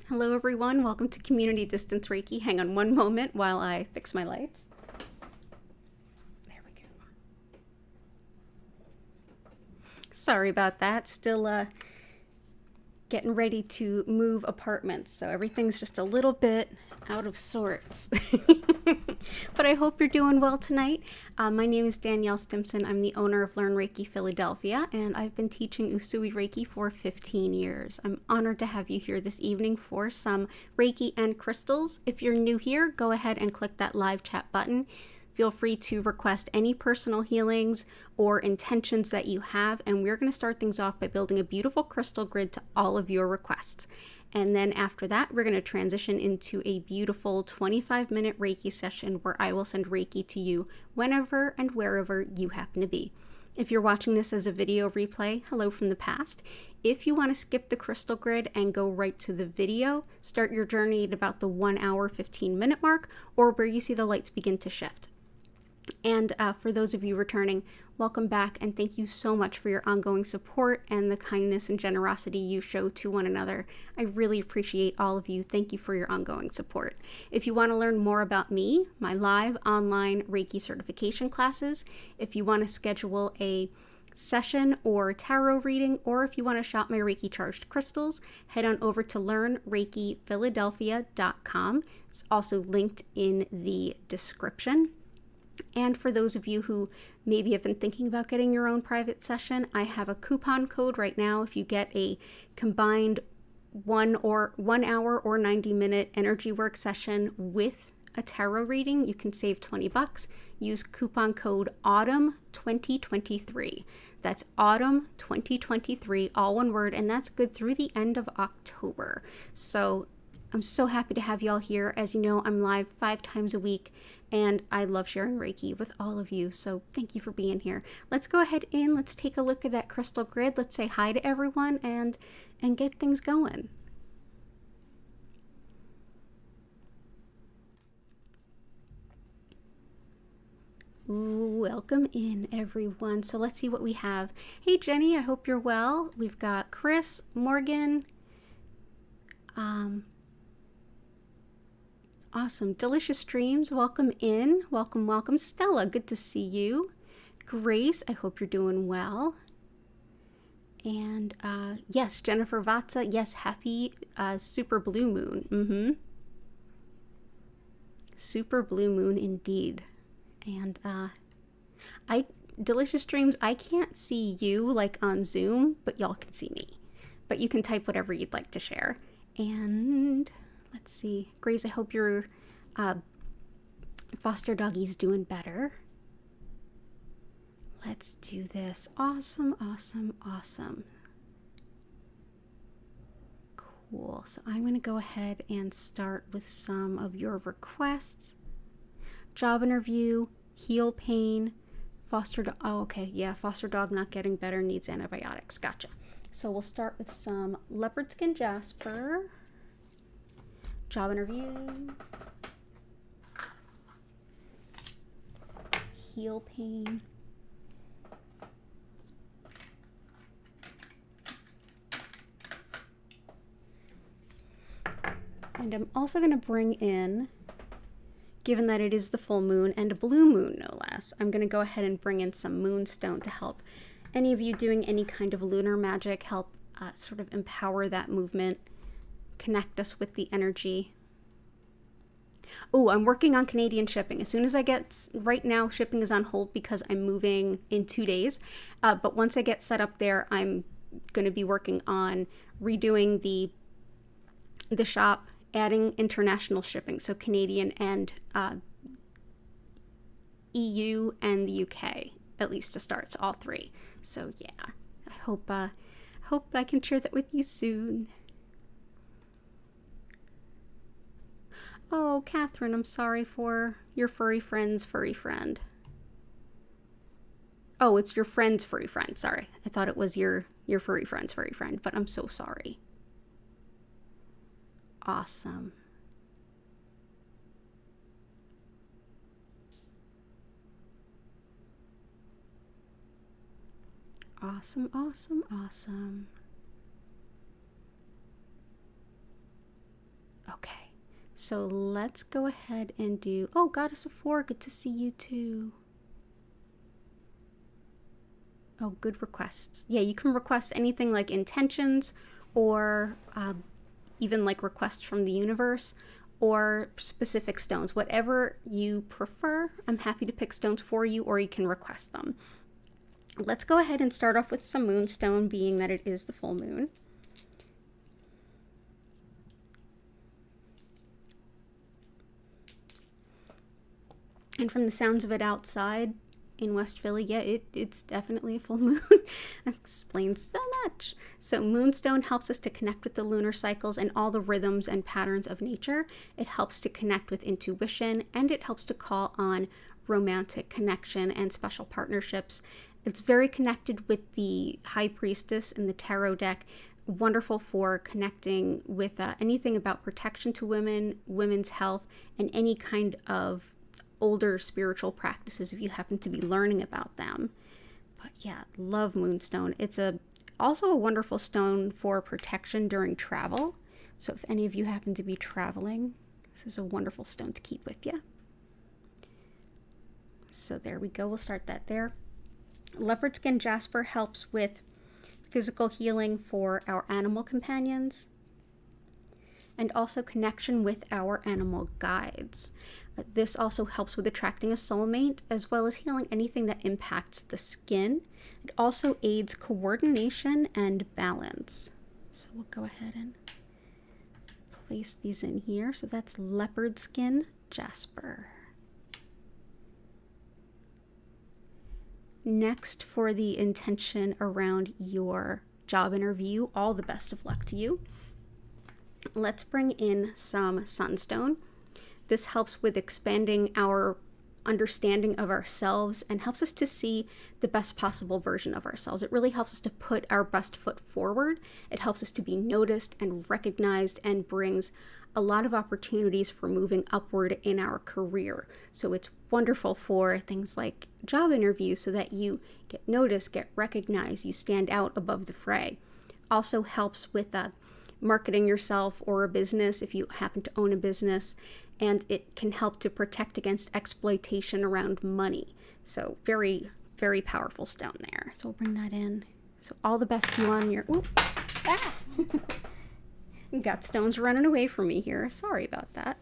Hello everyone, welcome to Community Distance Reiki. Hang on one moment while I fix my lights. There we go. Sorry about that, still getting ready to move apartments, so everything's just a little bit out of sorts. But I hope you're doing well tonight. My name is Danielle Stimpson. I'm the owner of Learn Reiki Philadelphia, and I've been teaching Usui Reiki for 15 years. I'm honored to have you here this evening for some Reiki and crystals. If you're new here, go ahead and click that live chat button. Feel free to request any personal healings or intentions that you have, and we're going to start things off by building a beautiful crystal grid to all of your requests. And then after that, we're going to transition into a beautiful 25-minute Reiki session where I will send Reiki to you whenever and wherever you happen to be. If you're watching this as a video replay, hello from the past. If you want to skip the crystal grid and go right to the video, start your journey at about the 1 hour, 15-minute mark, or where you see the lights begin to shift. And for those of you returning, welcome back, and thank you so much for your ongoing support and the kindness and generosity you show to one another. I really appreciate all of you. Thank you for your ongoing support. If you want to learn more about me, my live online Reiki certification classes, if you want to schedule a session or tarot reading, or if you want to shop my Reiki charged crystals, head on over to learnreikiphiladelphia.com. It's also linked in the description. And for those of you who maybe have been thinking about getting your own private session, I have a coupon code right now. If you get a combined 1 hour or 90-minute energy work session with a tarot reading, you can save $20. Use coupon code AUTUMN2023. That's AUTUMN2023, all one word, and that's good through the end of October. So I'm so happy to have y'all here. As you know, I'm live 5 times a week, and I love sharing Reiki with all of you, so thank you for being here. Let's go ahead and let's take a look at that crystal grid. Let's say hi to everyone and get things going. Ooh, welcome in, everyone. So let's see what we have. Hey, Jenny, I hope you're well. We've got Chris, Morgan, awesome. Delicious Dreams, welcome in. Welcome, welcome. Stella, good to see you. Grace, I hope you're doing well. And yes, Jennifer Vatsa, yes, happy super blue moon. Super blue moon indeed. And Delicious Dreams, I can't see you like on Zoom, but y'all can see me. But you can type whatever you'd like to share. And let's see. Grace, I hope your foster doggie's doing better. Let's do this. Awesome, awesome, awesome. Cool. So I'm going to go ahead and start with some of your requests. Job interview, heel pain, foster dog. Oh, okay. Yeah, foster dog not getting better, needs antibiotics. Gotcha. So we'll start with some leopard skin jasper. Job interview, heel pain, and I'm also going to bring in, given that it is the full moon and a blue moon no less, I'm going to go ahead and bring in some moonstone to help any of you doing any kind of lunar magic, help sort of empower that movement, connect us with the energy. Oh, I'm working on Canadian shipping. As soon as I get, right now shipping is on hold because I'm moving in 2 days. But once I get set up there, I'm going to be working on redoing the shop, adding international shipping. So Canadian and EU and the UK, at least to start. So all 3. So yeah, I hope I can share that with you soon. Oh, Catherine, I'm sorry for your furry friend's furry friend. Oh, it's your friend's furry friend. Sorry. I thought it was your furry friend's furry friend, but I'm so sorry. Awesome. Awesome, awesome, awesome. So let's go ahead and do, oh, Goddess of Four, good to see you too. Oh, good requests. Yeah, you can request anything like intentions or even like requests from the universe or specific stones. Whatever you prefer, I'm happy to pick stones for you, or you can request them. Let's go ahead and start off with some moonstone, being that it is the full moon. And from the sounds of it outside in West Philly, yeah, it's definitely a full moon. That explains so much. So moonstone helps us to connect with the lunar cycles and all the rhythms and patterns of nature. It helps to connect with intuition, and it helps to call on romantic connection and special partnerships. It's very connected with the High Priestess in the tarot deck. Wonderful for connecting with anything about protection to women, women's health, and any kind of older spiritual practices if you happen to be learning about them. But yeah, love moonstone. It's also a wonderful stone for protection during travel. So if any of you happen to be traveling, this is a wonderful stone to keep with you. So there we go. We'll start that there. Leopard skin jasper helps with physical healing for our animal companions and also connection with our animal guides. This also helps with attracting a soulmate, as well as healing anything that impacts the skin. It also aids coordination and balance. So we'll go ahead and place these in here. So that's leopard skin jasper. Next, for the intention around your job interview, all the best of luck to you. Let's bring in some sunstone. This helps with expanding our understanding of ourselves and helps us to see the best possible version of ourselves. It really helps us to put our best foot forward. It helps us to be noticed and recognized and brings a lot of opportunities for moving upward in our career. So it's wonderful for things like job interviews so that you get noticed, get recognized, you stand out above the fray. Also helps with marketing yourself or a business if you happen to own a business. And it can help to protect against exploitation around money. So very, very powerful stone there. So we'll bring that in. So all the best to you on your... Ooh, ah! Got stones running away from me here. Sorry about that.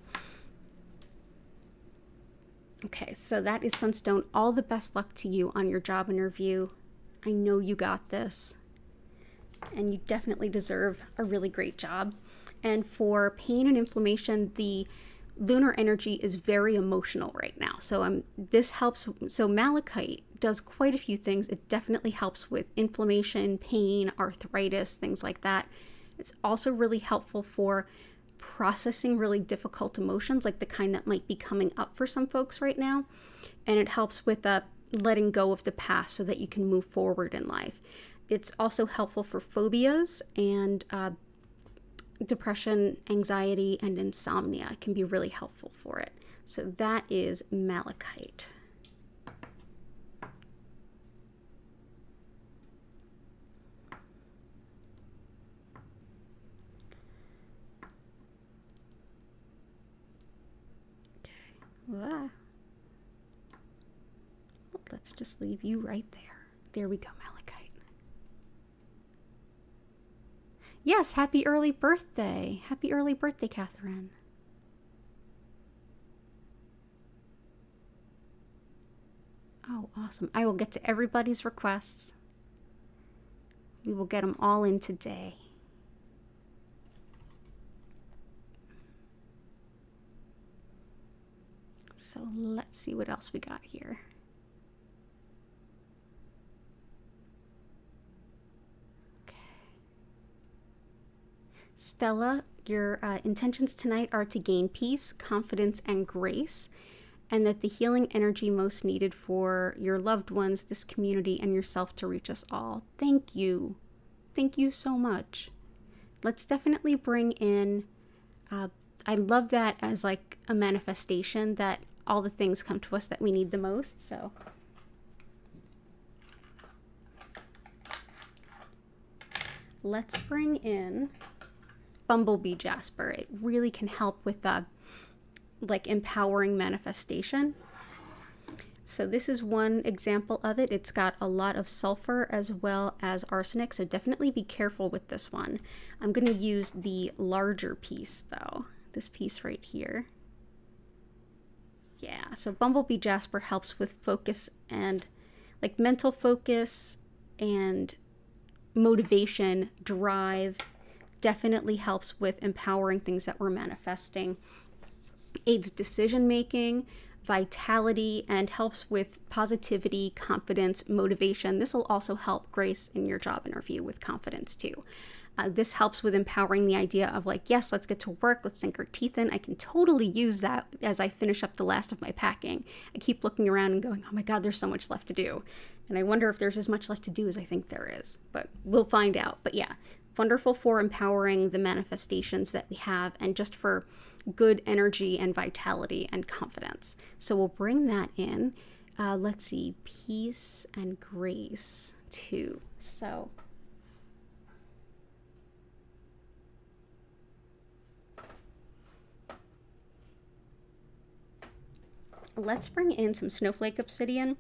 Okay, so that is sunstone. All the best luck to you on your job interview. I know you got this. And you definitely deserve a really great job. And for pain and inflammation, the lunar energy is very emotional right now. So this helps. So malachite does quite a few things. It definitely helps with inflammation, pain, arthritis, things like that. It's also really helpful for processing really difficult emotions, like the kind that might be coming up for some folks right now. And it helps with letting go of the past so that you can move forward in life. It's also helpful for phobias and depression, anxiety, and insomnia. It can be really helpful for it. So that is malachite. Okay. Let's just leave you right there. There we go, malachite. Yes, happy early birthday. Happy early birthday, Catherine. Oh, awesome. I will get to everybody's requests. We will get them all in today. So let's see what else we got here. Stella, your intentions tonight are to gain peace, confidence, and grace, and that the healing energy most needed for your loved ones, this community, and yourself to reach us all. Thank you. Thank you so much. Let's definitely bring in, I love that as like a manifestation that all the things come to us that we need the most, so. Let's bring in Bumblebee Jasper. It really can help with like empowering manifestation. So this is one example of it. It's got a lot of sulfur as well as arsenic, so definitely be careful with this one. I'm going to use the larger piece though, this piece right here. Yeah, so Bumblebee Jasper helps with focus and like mental focus and motivation, drive. Definitely helps with empowering things that we're manifesting. Aids decision making, vitality, and helps with positivity, confidence, motivation. This will also help Grace in your job interview with confidence too. This helps with empowering the idea of like, yes, let's get to work, let's sink our teeth in. I can totally use that as I finish up the last of my packing. I keep looking around and going, oh my God, there's so much left to do. And I wonder if there's as much left to do as I think there is, but we'll find out. But yeah, wonderful for empowering the manifestations that we have and just for good energy and vitality and confidence. So we'll bring that in. Let's see, peace and grace too. So let's bring in some snowflake obsidian.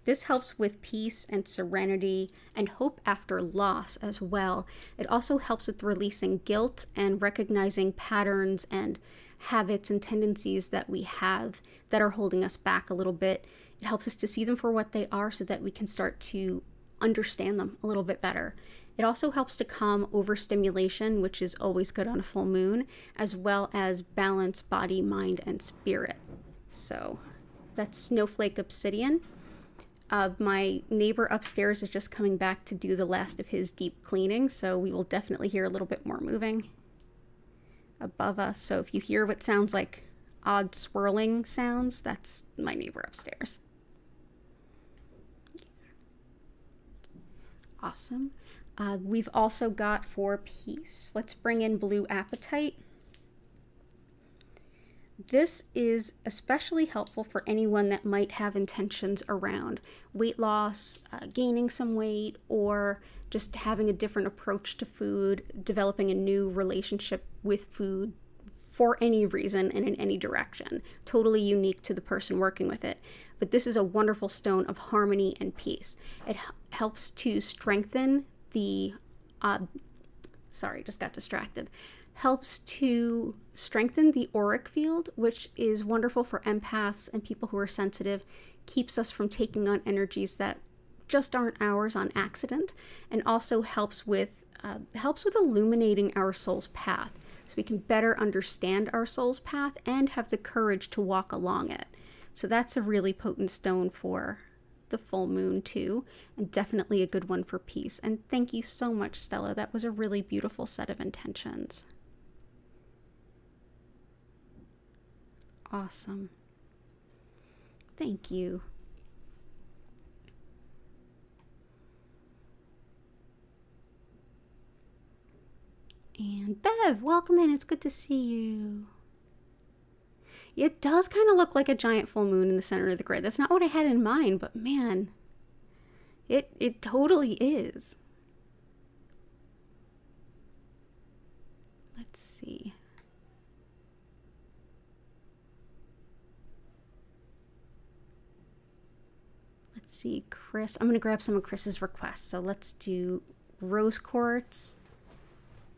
This helps with peace and serenity and hope after loss as well. It also helps with releasing guilt and recognizing patterns and habits and tendencies that we have that are holding us back a little bit. It helps us to see them for what they are so that we can start to understand them a little bit better. It also helps to calm overstimulation, which is always good on a full moon, as well as balance body, mind, and spirit. So that's snowflake obsidian. My neighbor upstairs is just coming back to do the last of his deep cleaning, so we will definitely hear a little bit more moving above us. So if you hear what sounds like odd swirling sounds, that's my neighbor upstairs. Awesome. We've also got for peace. Let's bring in blue apatite. This is especially helpful for anyone that might have intentions around weight loss, gaining some weight, or just having a different approach to food, developing a new relationship with food for any reason and in any direction. Totally unique to the person working with it. But this is a wonderful stone of harmony and peace. It helps to strengthen the, sorry, just got distracted. Helps to strengthen the auric field, which is wonderful for empaths and people who are sensitive, keeps us from taking on energies that just aren't ours on accident, and also helps with illuminating our soul's path so we can better understand our soul's path and have the courage to walk along it. So that's a really potent stone for the full moon too, and definitely a good one for peace. And thank you so much, Stella. That was a really beautiful set of intentions. Awesome. Thank you. And Bev, welcome in. It's good to see you. It does kind of look like a giant full moon in the center of the grid. That's not what I had in mind, but man, it totally is. Let's see. Let's see, Chris. I'm going to grab some of Chris's requests. So let's do rose quartz,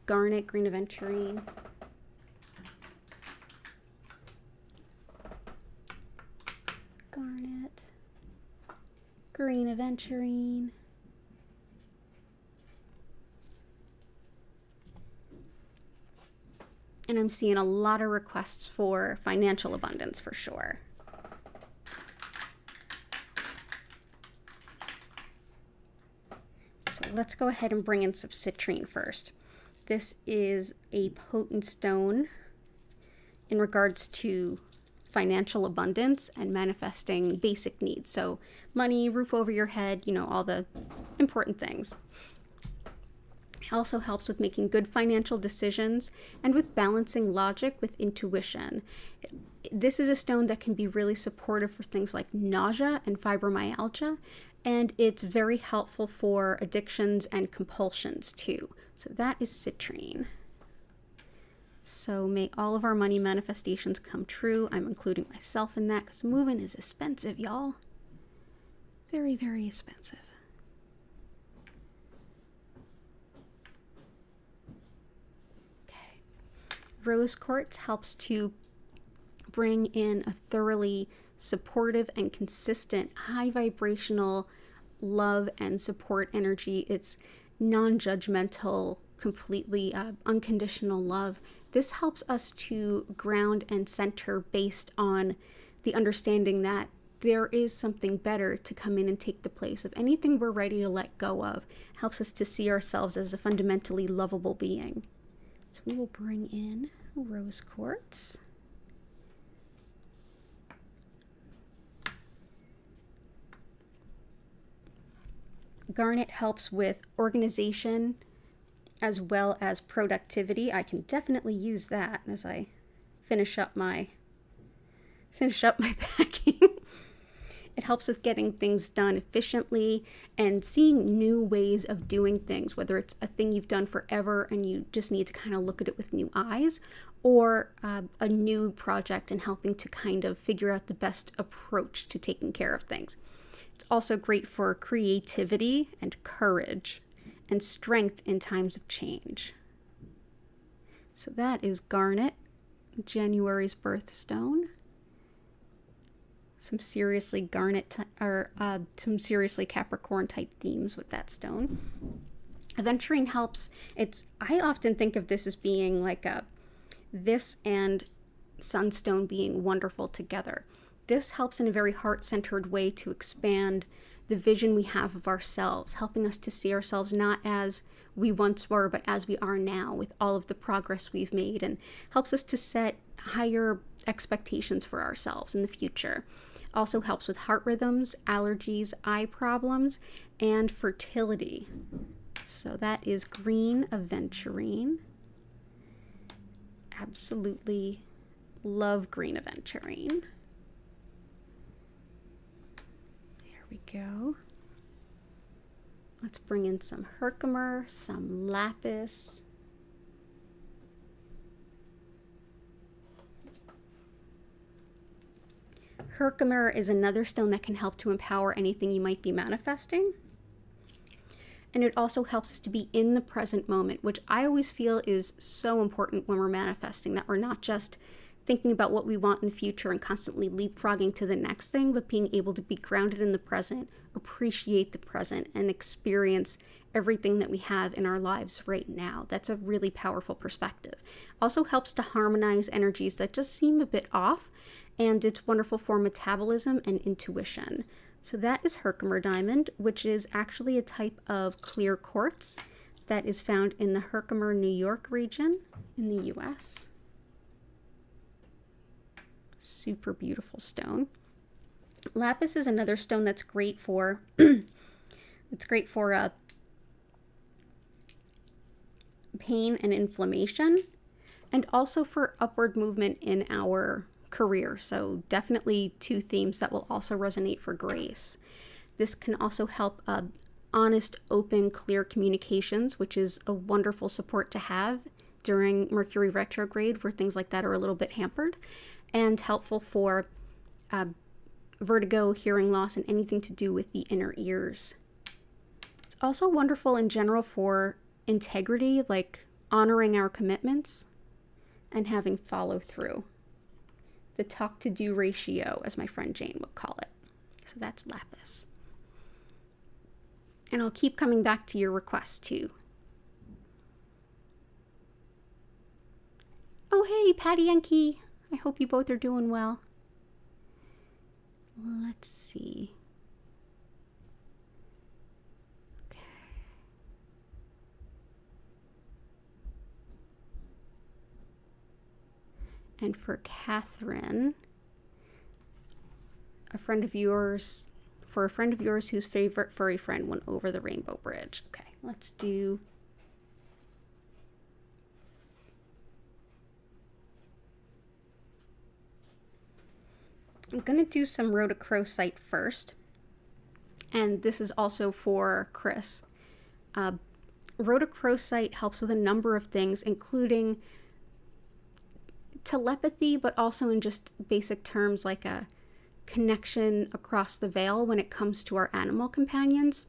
garnet, green aventurine. Garnet, green aventurine. And I'm seeing a lot of requests for financial abundance for sure. So let's go ahead and bring in some citrine first. This is a potent stone in regards to financial abundance and manifesting basic needs. So money, roof over your head, you know, all the important things. It also helps with making good financial decisions and with balancing logic with intuition. This is a stone that can be really supportive for things like nausea and fibromyalgia, and it's very helpful for addictions and compulsions too. So that is citrine. So may all of our money manifestations come true. I'm including myself in that because moving is expensive, y'all. Very, very expensive. Okay. Rose quartz helps to bring in a thoroughly supportive and consistent high vibrational love and support energy. It's non-judgmental, completely unconditional love. This helps us to ground and center based on the understanding that there is something better to come in and take the place of anything we're ready to let go of. Helps us to see ourselves as a fundamentally lovable being. So we will bring in rose quartz. Garnet helps with organization as well as productivity. I can definitely use that as I finish up my packing. It helps with getting things done efficiently and seeing new ways of doing things, whether it's a thing you've done forever and you just need to kind of look at it with new eyes, or a new project and helping to kind of figure out the best approach to taking care of things. It's also great for creativity and courage and strength in times of change. So that is garnet, January's birthstone. Some seriously garnet some seriously Capricorn type themes with that stone. Aventurine helps. I often think of this as being like this and sunstone being wonderful together. This helps in a very heart-centered way to expand the vision we have of ourselves, helping us to see ourselves not as we once were, but as we are now with all of the progress we've made, and helps us to set higher expectations for ourselves in the future. Also helps with heart rhythms, allergies, eye problems, and fertility. So that is green aventurine. Absolutely love green aventurine. We go. Let's bring in some herkimer, some lapis. Herkimer is another stone that can help to empower anything you might be manifesting. And it also helps us to be in the present moment, which I always feel is so important when we're manifesting, that we're not just thinking about what we want in the future and constantly leapfrogging to the next thing, but being able to be grounded in the present, appreciate the present, and experience everything that we have in our lives right now. That's a really powerful perspective. Also helps to harmonize energies that just seem a bit off, and it's wonderful for metabolism and intuition. So that is Herkimer diamond, which is actually a type of clear quartz that is found in the Herkimer, New York region in the US. Super beautiful stone. Lapis is another stone that's great for pain and inflammation, and also for upward movement in our career. So definitely two themes that will also resonate for grace. This can also help honest, open, clear communications, which is a wonderful support to have during Mercury retrograde, where things like that are a little bit hampered, and helpful for vertigo, hearing loss, and anything to do with the inner ears. It's also wonderful in general for integrity, like honoring our commitments and having follow through. The talk to do ratio, as my friend Jane would call it. So that's lapis. And I'll keep coming back to your requests too. Oh, hey, Patty Yankee. I hope you both are doing well. Let's see. Okay. And for Catherine, a friend of yours whose favorite furry friend went over the rainbow bridge. Okay, let's do... I'm going to do some rhodochrosite first, and this is also for Chris. Rhodochrosite helps with a number of things, including telepathy, but also in just basic terms like a connection across the veil when it comes to our animal companions,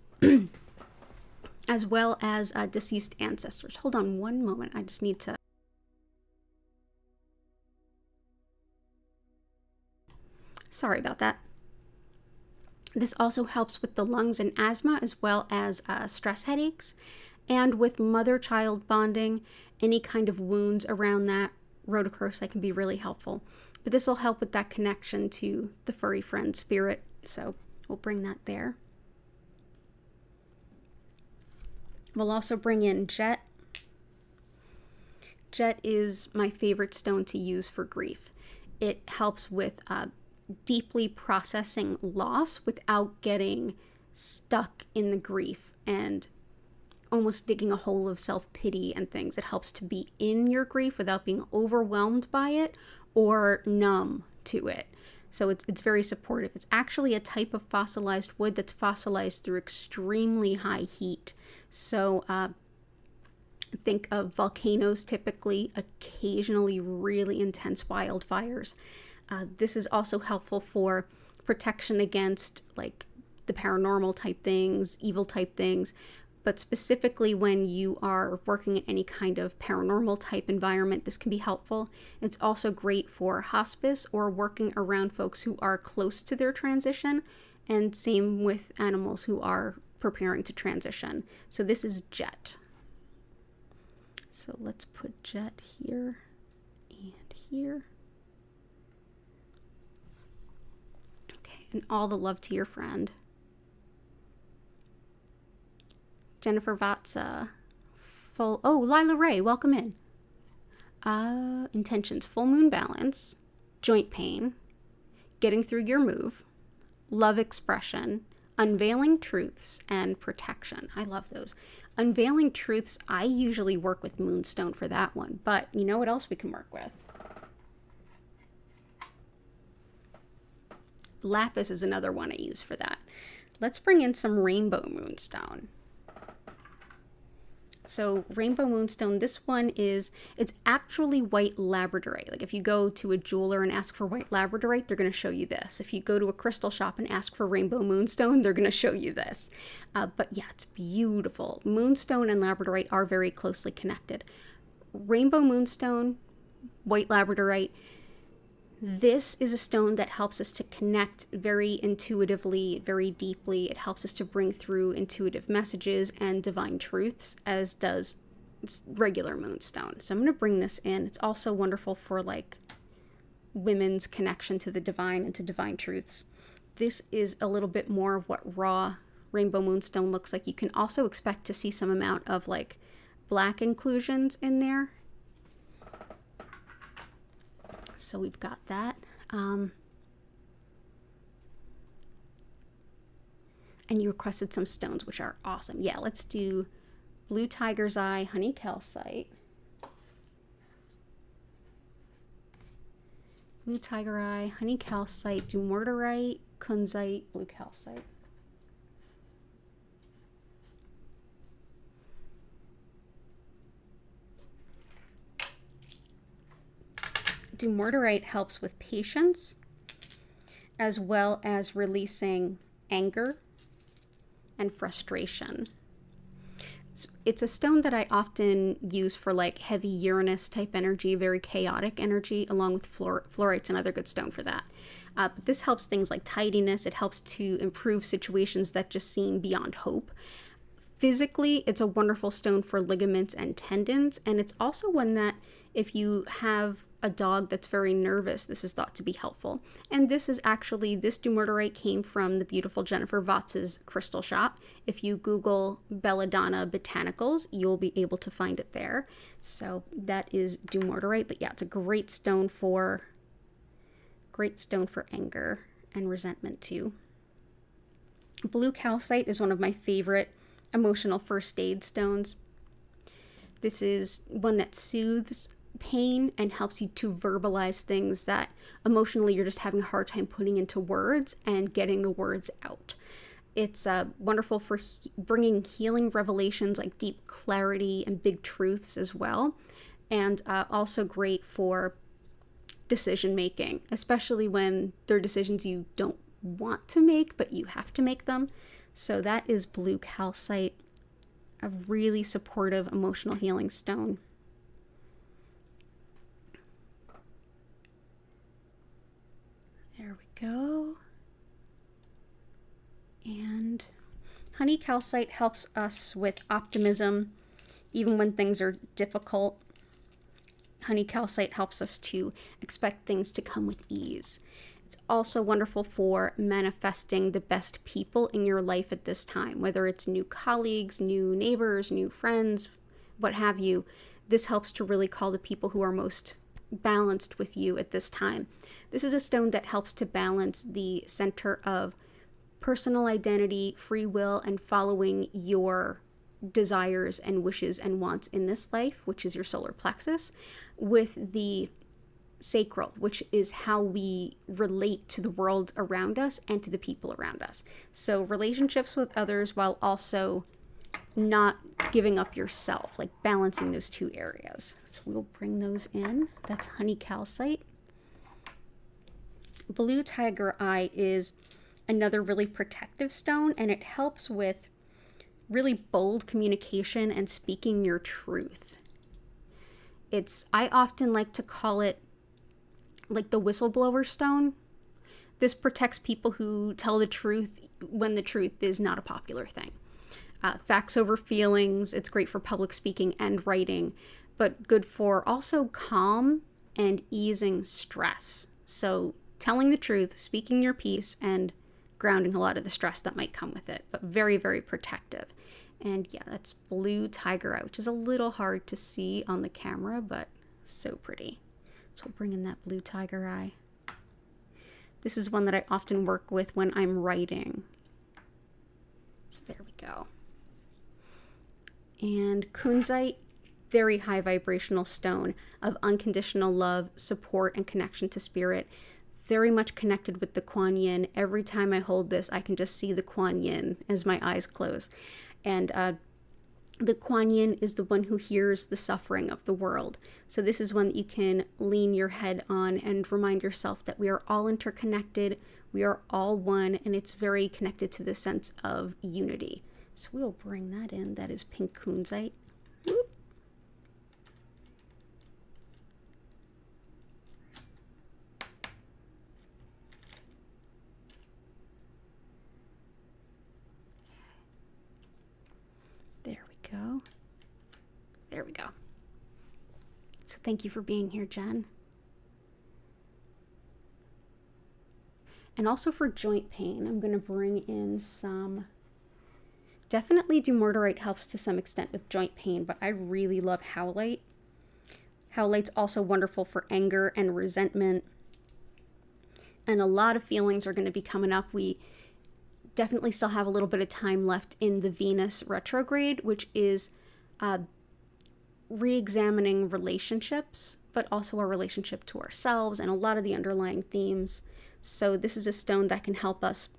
as well as deceased ancestors. Hold on one moment. I just need to... Sorry about that. This also helps with the lungs and asthma, as well as stress headaches, and with mother-child bonding, any kind of wounds around that. Rhodochrosite can be really helpful. But this will help with that connection to the furry friend spirit, so we'll bring that there. We'll also bring in jet. Jet is my favorite stone to use for grief. It helps with deeply processing loss without getting stuck in the grief and almost digging a hole of self-pity and things. It helps to be in your grief without being overwhelmed by it or numb to it. So it's very supportive. It's actually a type of fossilized wood that's fossilized through extremely high heat. So think of volcanoes typically, occasionally really intense wildfires. This is also helpful for protection against like the paranormal type things, evil type things, but specifically when you are working in any kind of paranormal type environment, this can be helpful. It's also great for hospice or working around folks who are close to their transition, and same with animals who are preparing to transition. So this is jet. So let's put jet here and here. Okay, and all the love to your friend. Jennifer Vatsa, full, oh, Lila Ray, welcome in. Intentions, full moon balance, joint pain, getting through your move, love expression, unveiling truths, and protection. I love those. Unveiling truths, I usually work with moonstone for that one, but you know what else we can work with? Lapis is another one I use for that. Let's bring in some rainbow moonstone. So rainbow moonstone, this one is, it's actually white labradorite. Like if you go to a jeweler and ask for white labradorite, they're going to show you this. If you go to a crystal shop and ask for rainbow moonstone, they're going to show you this. But yeah, it's beautiful. Moonstone and labradorite are very closely connected. Rainbow moonstone, white labradorite, this is a stone that helps us to connect very intuitively, very deeply. It helps us to bring through intuitive messages and divine truths, as does regular moonstone. So I'm going to bring this in. It's also wonderful for like women's connection to the divine and to divine truths. This is a little bit more of what raw rainbow moonstone looks like. You can also expect to see some amount of like black inclusions in there. So we've got that. And you requested some stones, which are awesome. Yeah, let's do blue tiger's eye, honey calcite. Blue tiger eye, honey calcite, dumortierite, kunzite, blue calcite. Dumortierite helps with patience, as well as releasing anger and frustration. It's a stone that I often use for like heavy Uranus type energy, very chaotic energy, along with fluorites, another good stone for that. But this helps things like tidiness. It helps to improve situations that just seem beyond hope. Physically, it's a wonderful stone for ligaments and tendons, and it's also one that if you have a dog that's very nervous, this is thought to be helpful. And this is actually, this dumortierite came from the beautiful Jennifer Vatsa's crystal shop. If you Google Belladonna Botanicals, you'll be able to find it there. So that is dumortierite, but yeah, it's a great stone for anger and resentment too. Blue calcite is one of my favorite emotional first aid stones. This is one that soothes pain and helps you to verbalize things that emotionally you're just having a hard time putting into words and getting the words out. It's wonderful for bringing healing revelations, like deep clarity and big truths as well, and also great for decision making, especially when they're decisions you don't want to make, but you have to make them. So that is blue calcite, a really supportive emotional healing stone. There we go. And honey calcite helps us with optimism, even when things are difficult. Honey calcite helps us to expect things to come with ease. It's also wonderful for manifesting the best people in your life at this time, whether it's new colleagues, new neighbors, new friends, what have you. This helps to really call the people who are most balanced with you at this time. This is a stone that helps to balance the center of personal identity, free will, and following your desires and wishes and wants in this life, which is your solar plexus, with the sacral, which is how we relate to the world around us and to the people around us. So relationships with others while also not giving up yourself, like balancing those two areas. So we'll bring those in. That's honey calcite. Blue tiger eye is another really protective stone, and it helps with really bold communication and speaking your truth. I often like to call it like the whistleblower stone. This protects people who tell the truth when the truth is not a popular thing. Facts over feelings. It's great for public speaking and writing, but good for also calm and easing stress. So telling the truth, speaking your piece, and grounding a lot of the stress that might come with it, but very, very protective. And yeah, that's blue tiger eye, which is a little hard to see on the camera, but so pretty. So we'll bring in that blue tiger eye. This is one that I often work with when I'm writing. So there we go. And kunzite, very high vibrational stone of unconditional love, support, and connection to spirit. Very much connected with the Kuan Yin. Every time I hold this, I can just see the Kuan Yin as my eyes close. And the Kuan Yin is the one who hears the suffering of the world. So this is one that you can lean your head on and remind yourself that we are all interconnected, we are all one, and it's very connected to the sense of unity. So we'll bring that in. That is pink kunzite. Whoop. There we go. There we go. So thank you for being here, Jen. And also for joint pain, I'm going to bring in some. Definitely dumortierite helps to some extent with joint pain, but I really love howlite. Howlite's also wonderful for anger and resentment. And a lot of feelings are going to be coming up. We definitely still have a little bit of time left in the Venus retrograde, which is re-examining relationships, but also our relationship to ourselves and a lot of the underlying themes. So this is a stone that can help us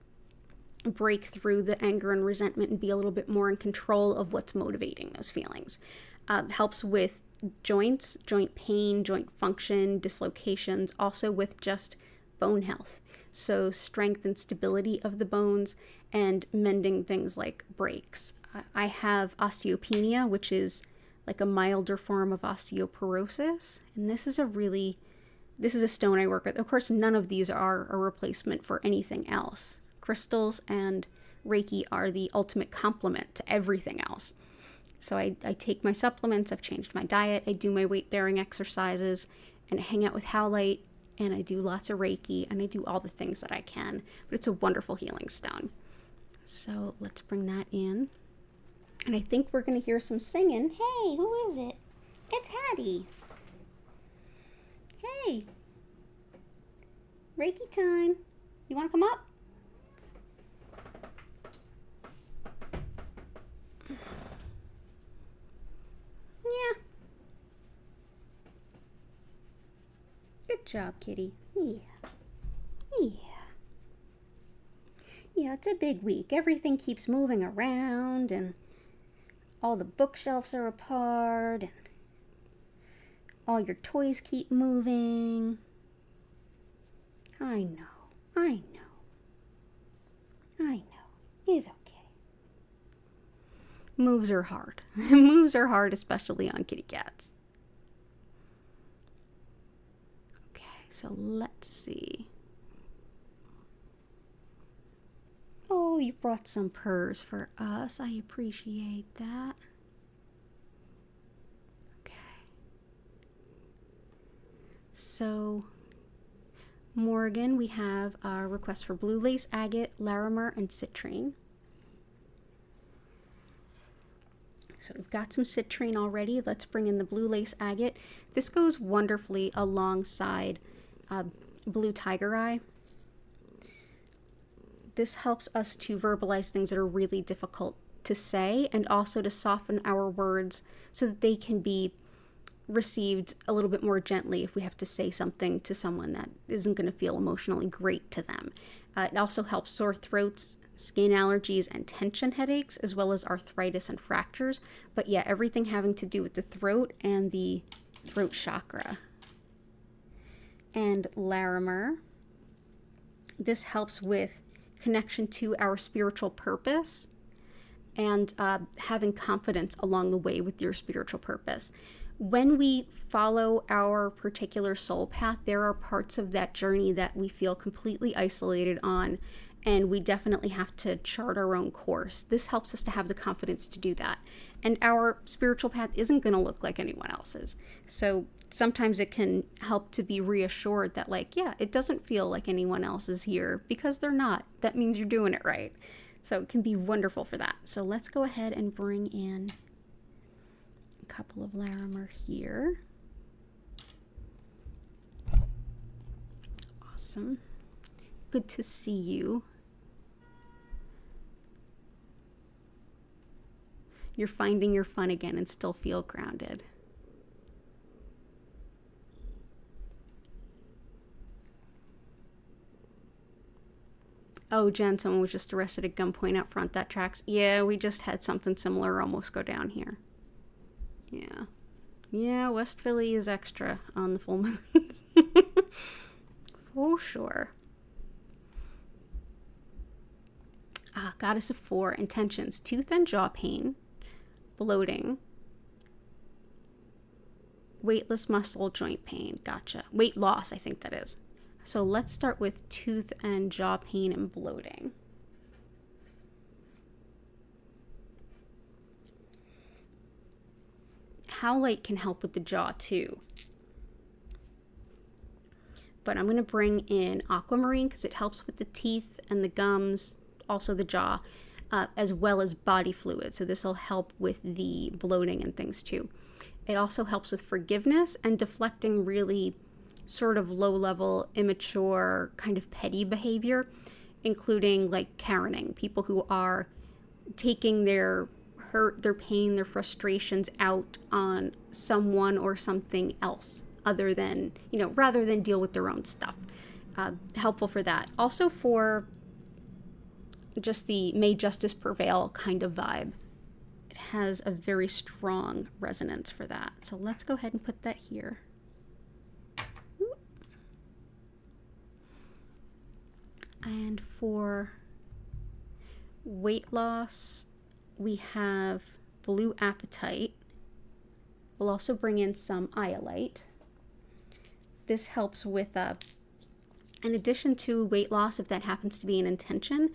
break through the anger and resentment and be a little bit more in control of what's motivating those feelings. Helps with joints, joint pain, joint function, dislocations, also with just bone health. So strength and stability of the bones and mending things like breaks. I have osteopenia, which is like a milder form of osteoporosis. And this is a stone I work with. Of course, none of these are a replacement for anything else. Crystals and Reiki are the ultimate complement to everything else. So I take my supplements, I've changed my diet, I do my weight-bearing exercises, and I hang out with howlite, and I do lots of Reiki, and I do all the things that I can. But it's a wonderful healing stone. So let's bring that in. And I think we're going to hear some singing. Hey, who is it? It's Hattie. Hey. Reiki time. You want to come up? Yeah. Good job, kitty. Yeah. Yeah. Yeah, it's a big week. Everything keeps moving around, and all the bookshelves are apart, and all your toys keep moving. I know. I know. I know. It's okay. Moves are hard. Moves are hard, especially on kitty cats. Okay, so let's see. Oh, you brought some purrs for us. I appreciate that. Okay. So, Morgan, we have a request for blue lace, agate, Larimer, and citrine. So we've got some citrine already. Let's bring in the blue lace agate. This goes wonderfully alongside blue tiger eye. This helps us to verbalize things that are really difficult to say, and also to soften our words so that they can be received a little bit more gently if we have to say something to someone that isn't going to feel emotionally great to them. It also helps sore throats, skin allergies, and tension headaches, as well as arthritis and fractures. But yeah, everything having to do with the throat and the throat chakra. And Larimer. This helps with connection to our spiritual purpose and having confidence along the way with your spiritual purpose. When we follow our particular soul path, there are parts of that journey that we feel completely isolated on, and we definitely have to chart our own course. This helps us to have the confidence to do that. And our spiritual path isn't going to look like anyone else's. So sometimes it can help to be reassured that, like, yeah, it doesn't feel like anyone else is here, because they're not. That means you're doing it right. So it can be wonderful for that. So let's go ahead and bring in a couple of Larimer here. Awesome. Good to see you. You're finding your fun again and still feel grounded. Oh, Jen, someone was just arrested at gunpoint out front. That tracks. Yeah, we just had something similar almost go down here. Yeah. Yeah, West Philly is extra on the full moons. For sure. Goddess of Four, intentions. Tooth and jaw pain, bloating, weightless muscle joint pain. Gotcha. Weight loss, I think that is. So let's start with tooth and jaw pain and bloating. Howlite can help with the jaw too. But I'm going to bring in aquamarine because it helps with the teeth and the gums, also the jaw, as well as body fluid. So this will help with the bloating and things too. It also helps with forgiveness and deflecting really sort of low-level, immature, kind of petty behavior, including like Karening, people who are taking their hurt, their pain, their frustrations out on someone or something else other than, rather than deal with their own stuff. Helpful for that. Also for just the may justice prevail kind of vibe. It has a very strong resonance for that. So let's go ahead and put that here. And for weight loss, we have blue apatite. We'll also bring in some iolite. This helps with, in addition to weight loss, if that happens to be an intention,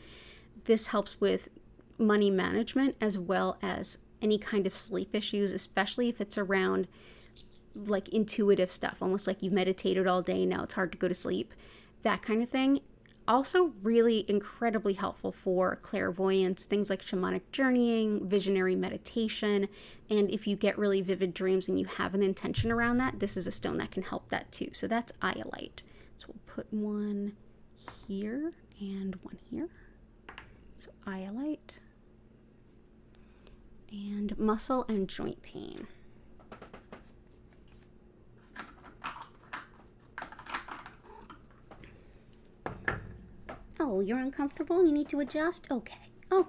this helps with money management as well as any kind of sleep issues, especially if it's around like intuitive stuff, almost like you've meditated all day, now it's hard to go to sleep, that kind of thing. Also really incredibly helpful for clairvoyance, things like shamanic journeying, visionary meditation, and if you get really vivid dreams and you have an intention around that, this is a stone that can help that too. So that's iolite. So we'll put one here and one here. So iolite. And muscle and joint pain. Oh, you're uncomfortable? You need to adjust? Okay. Go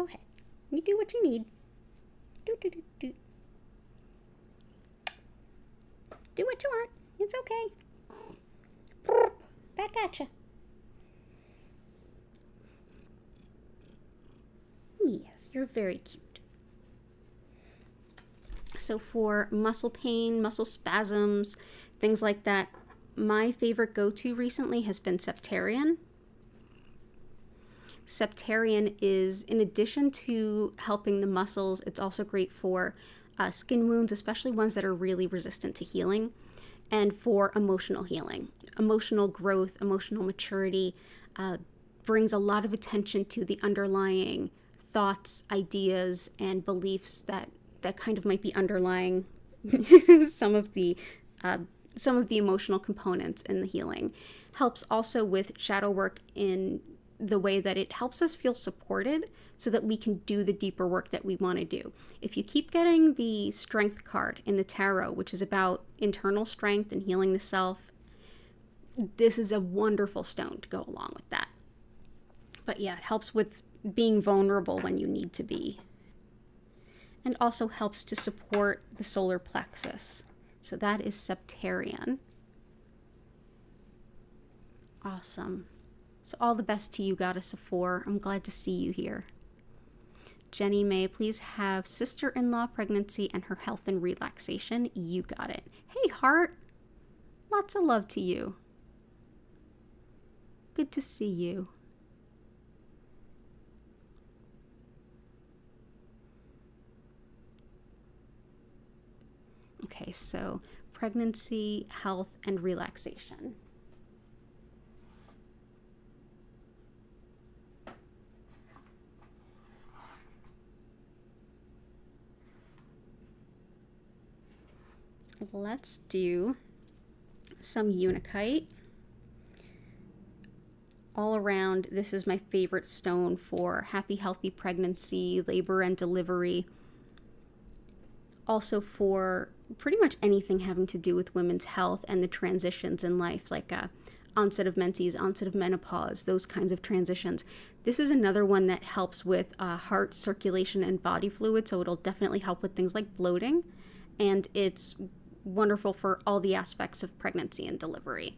ahead. You do what you need. Do what you want. It's okay. back at you. Yes, you're very cute. So for muscle pain, muscle spasms, things like that, my favorite go-to recently has been Septarian. Septarian is, in addition to helping the muscles, it's also great for skin wounds, especially ones that are really resistant to healing, and for emotional healing. Emotional growth, emotional maturity brings a lot of attention to the underlying thoughts, ideas, and beliefs that kind of might be underlying some of the emotional components in the healing. Helps also with shadow work in the way that it helps us feel supported so that we can do the deeper work that we want to do. If you keep getting the strength card in the tarot, which is about internal strength and healing the self, this is a wonderful stone to go along with that. But yeah, it helps with being vulnerable when you need to be. And also helps to support the solar plexus. So that is Septarian. Awesome. So all the best to you, Goddess of Four. I'm glad to see you here. Jenny, may I please have sister-in-law pregnancy and her health and relaxation? You got it. Hey, Heart. Lots of love to you. Good to see you. Okay, so pregnancy, health, and relaxation. Let's do some Unakite. All around, this is my favorite stone for happy, healthy pregnancy, labor and delivery. Also for pretty much anything having to do with women's health and the transitions in life, like onset of menses, onset of menopause, those kinds of transitions. This is another one that helps with heart circulation and body fluid, so it'll definitely help with things like bloating, and it's wonderful for all the aspects of pregnancy and delivery.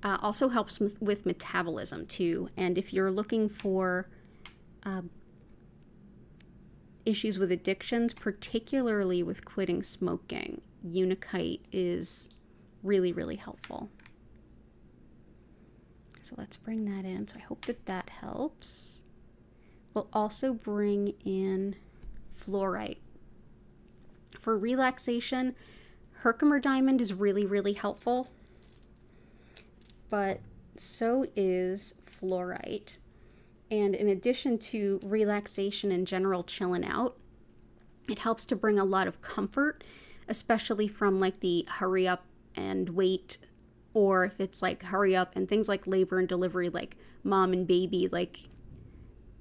Also helps with metabolism too, and if you're looking for issues with addictions, particularly with quitting smoking, Unakite is really, really helpful. So let's bring that in. So I hope that helps. We'll also bring in fluorite. For relaxation, Herkimer diamond is really, really helpful, but so is fluorite. And in addition to relaxation and general chilling out, it helps to bring a lot of comfort, especially from like the hurry up and wait, or if it's like hurry up and things like labor and delivery, like mom and baby, like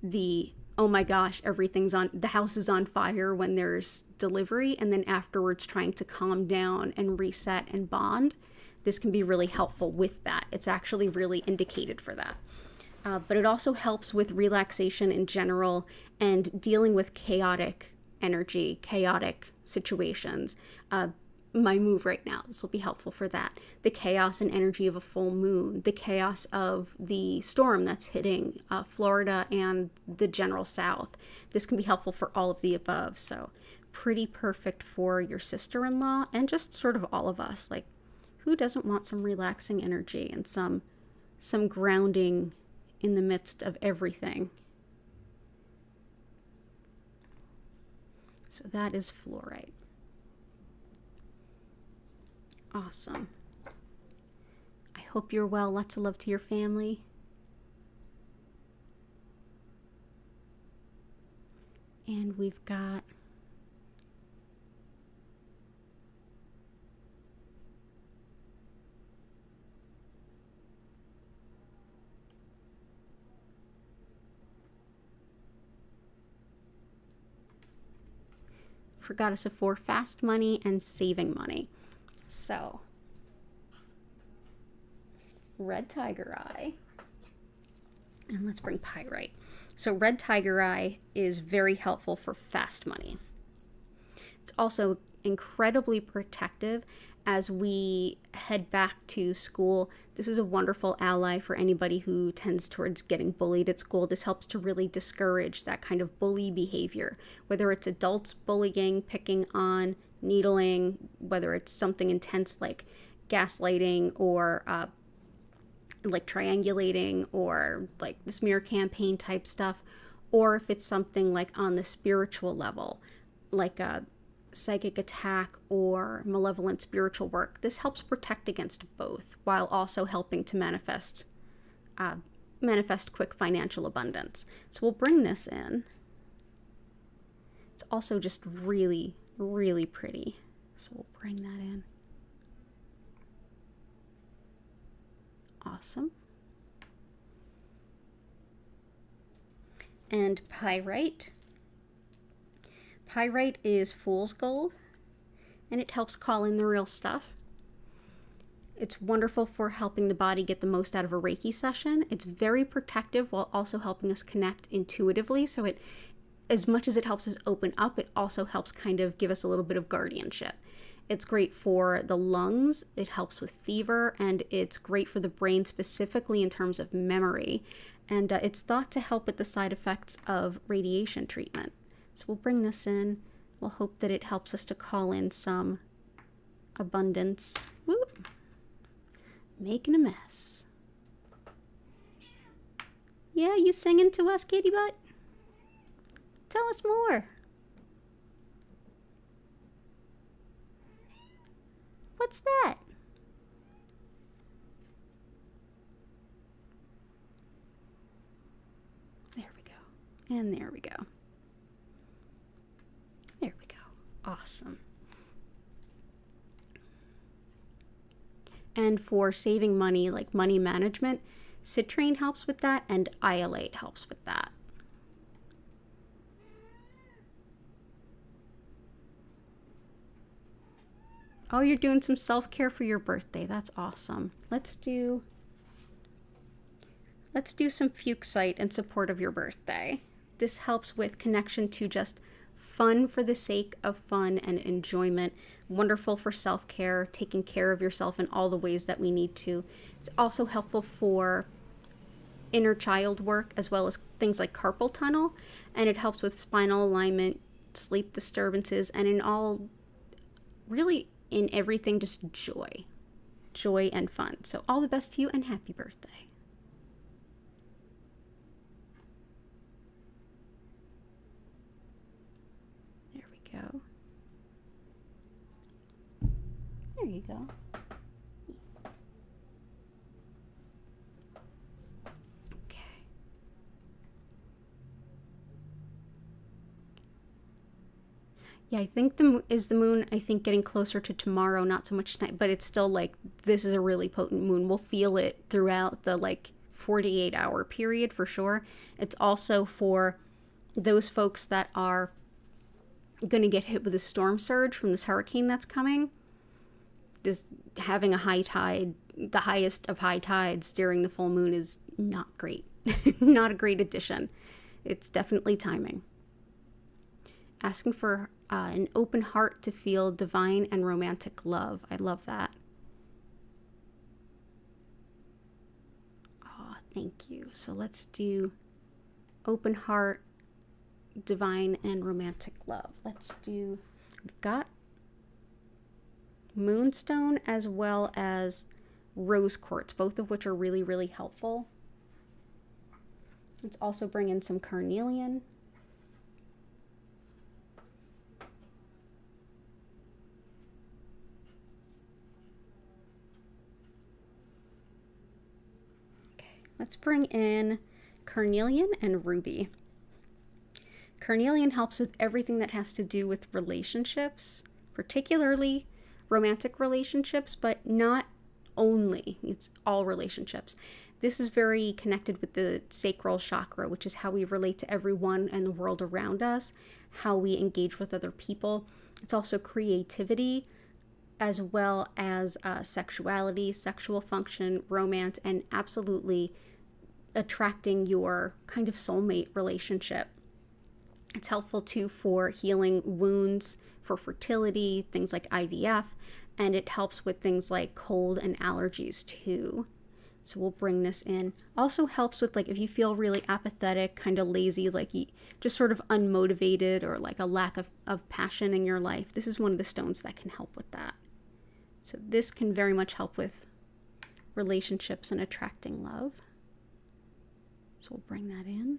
the, oh my gosh, the house is on fire when there's delivery, and then afterwards trying to calm down and reset and bond. This can be really helpful with that. It's actually really indicated for that. But it also helps with relaxation in general and dealing with chaotic energy, chaotic situations. My move right now, this will be helpful for that. The chaos and energy of a full moon, the chaos of the storm that's hitting Florida and the general South. This can be helpful for all of the above. So pretty perfect for your sister-in-law and just sort of all of us. Like, who doesn't want some relaxing energy and some grounding in the midst of everything? So that is fluorite. Awesome. I hope you're well. Lots of love to your family. And we've got for Goddess of Four, fast money and saving money. So, red tiger eye, and let's bring pyrite. So red tiger eye is very helpful for fast money. It's also incredibly protective as we head back to school. This is a wonderful ally for anybody who tends towards getting bullied at school. This helps to really discourage that kind of bully behavior, whether it's adults bullying, picking on, needling, whether it's something intense like gaslighting or like triangulating or like the smear campaign type stuff, or if it's something like on the spiritual level, like a psychic attack or malevolent spiritual work. This helps protect against both while also helping to manifest quick financial abundance. So we'll bring this in. It's also just really, really pretty. So we'll bring that in. Awesome. And pyrite. Pyrite is fool's gold, and it helps call in the real stuff. It's wonderful for helping the body get the most out of a Reiki session. It's very protective while also helping us connect intuitively. So it, as much as it helps us open up, it also helps kind of give us a little bit of guardianship. It's great for the lungs, it helps with fever, and it's great for the brain specifically in terms of memory. And it's thought to help with the side effects of radiation treatment. So we'll bring this in. We'll hope that it helps us to call in some abundance. Whoop. Making a mess. Yeah, you singing to us, kitty butt? Tell us more. What's that? There we go. And there we go. There we go. Awesome. And for saving money, like money management, citrine helps with that, and iolate helps with that. Oh, you're doing some self-care for your birthday. That's awesome. Let's do some fuchsite in support of your birthday. This helps with connection to just fun for the sake of fun and enjoyment. Wonderful for self-care, taking care of yourself in all the ways that we need to. It's also helpful for inner child work as well as things like carpal tunnel, and it helps with spinal alignment, sleep disturbances, and in everything, just joy and fun. So all the best to you and happy birthday. There we go. There you go. Yeah, I think the moon, I think, getting closer to tomorrow, not so much tonight, but it's still like, this is a really potent moon. We'll feel it throughout the 48-hour period for sure. It's also for those folks that are going to get hit with a storm surge from this hurricane that's coming. This having a high tide, the highest of high tides during the full moon is not great. Not a great addition. It's definitely timing. Asking for an open heart to feel divine and romantic love. I love that. Oh, thank you. So let's do open heart, divine and romantic love. We've got moonstone as well as rose quartz, both of which are really, really helpful. Let's also bring in some carnelian. Let's bring in carnelian and ruby. Carnelian helps with everything that has to do with relationships, particularly romantic relationships, but not only. It's all relationships. This is very connected with the sacral chakra, which is how we relate to everyone and the world around us, how we engage with other people. It's also creativity, as well as sexuality, sexual function, romance, and absolutely attracting your kind of soulmate relationship. It's helpful too for healing wounds, for fertility, things like IVF, and it helps with things like cold and allergies too. So we'll bring this in. Also helps with like if you feel really apathetic, kind of lazy, like you just sort of unmotivated, or like a lack of passion in your life. This is one of the stones that can help with that. So this can very much help with relationships and attracting love. So we'll bring that in.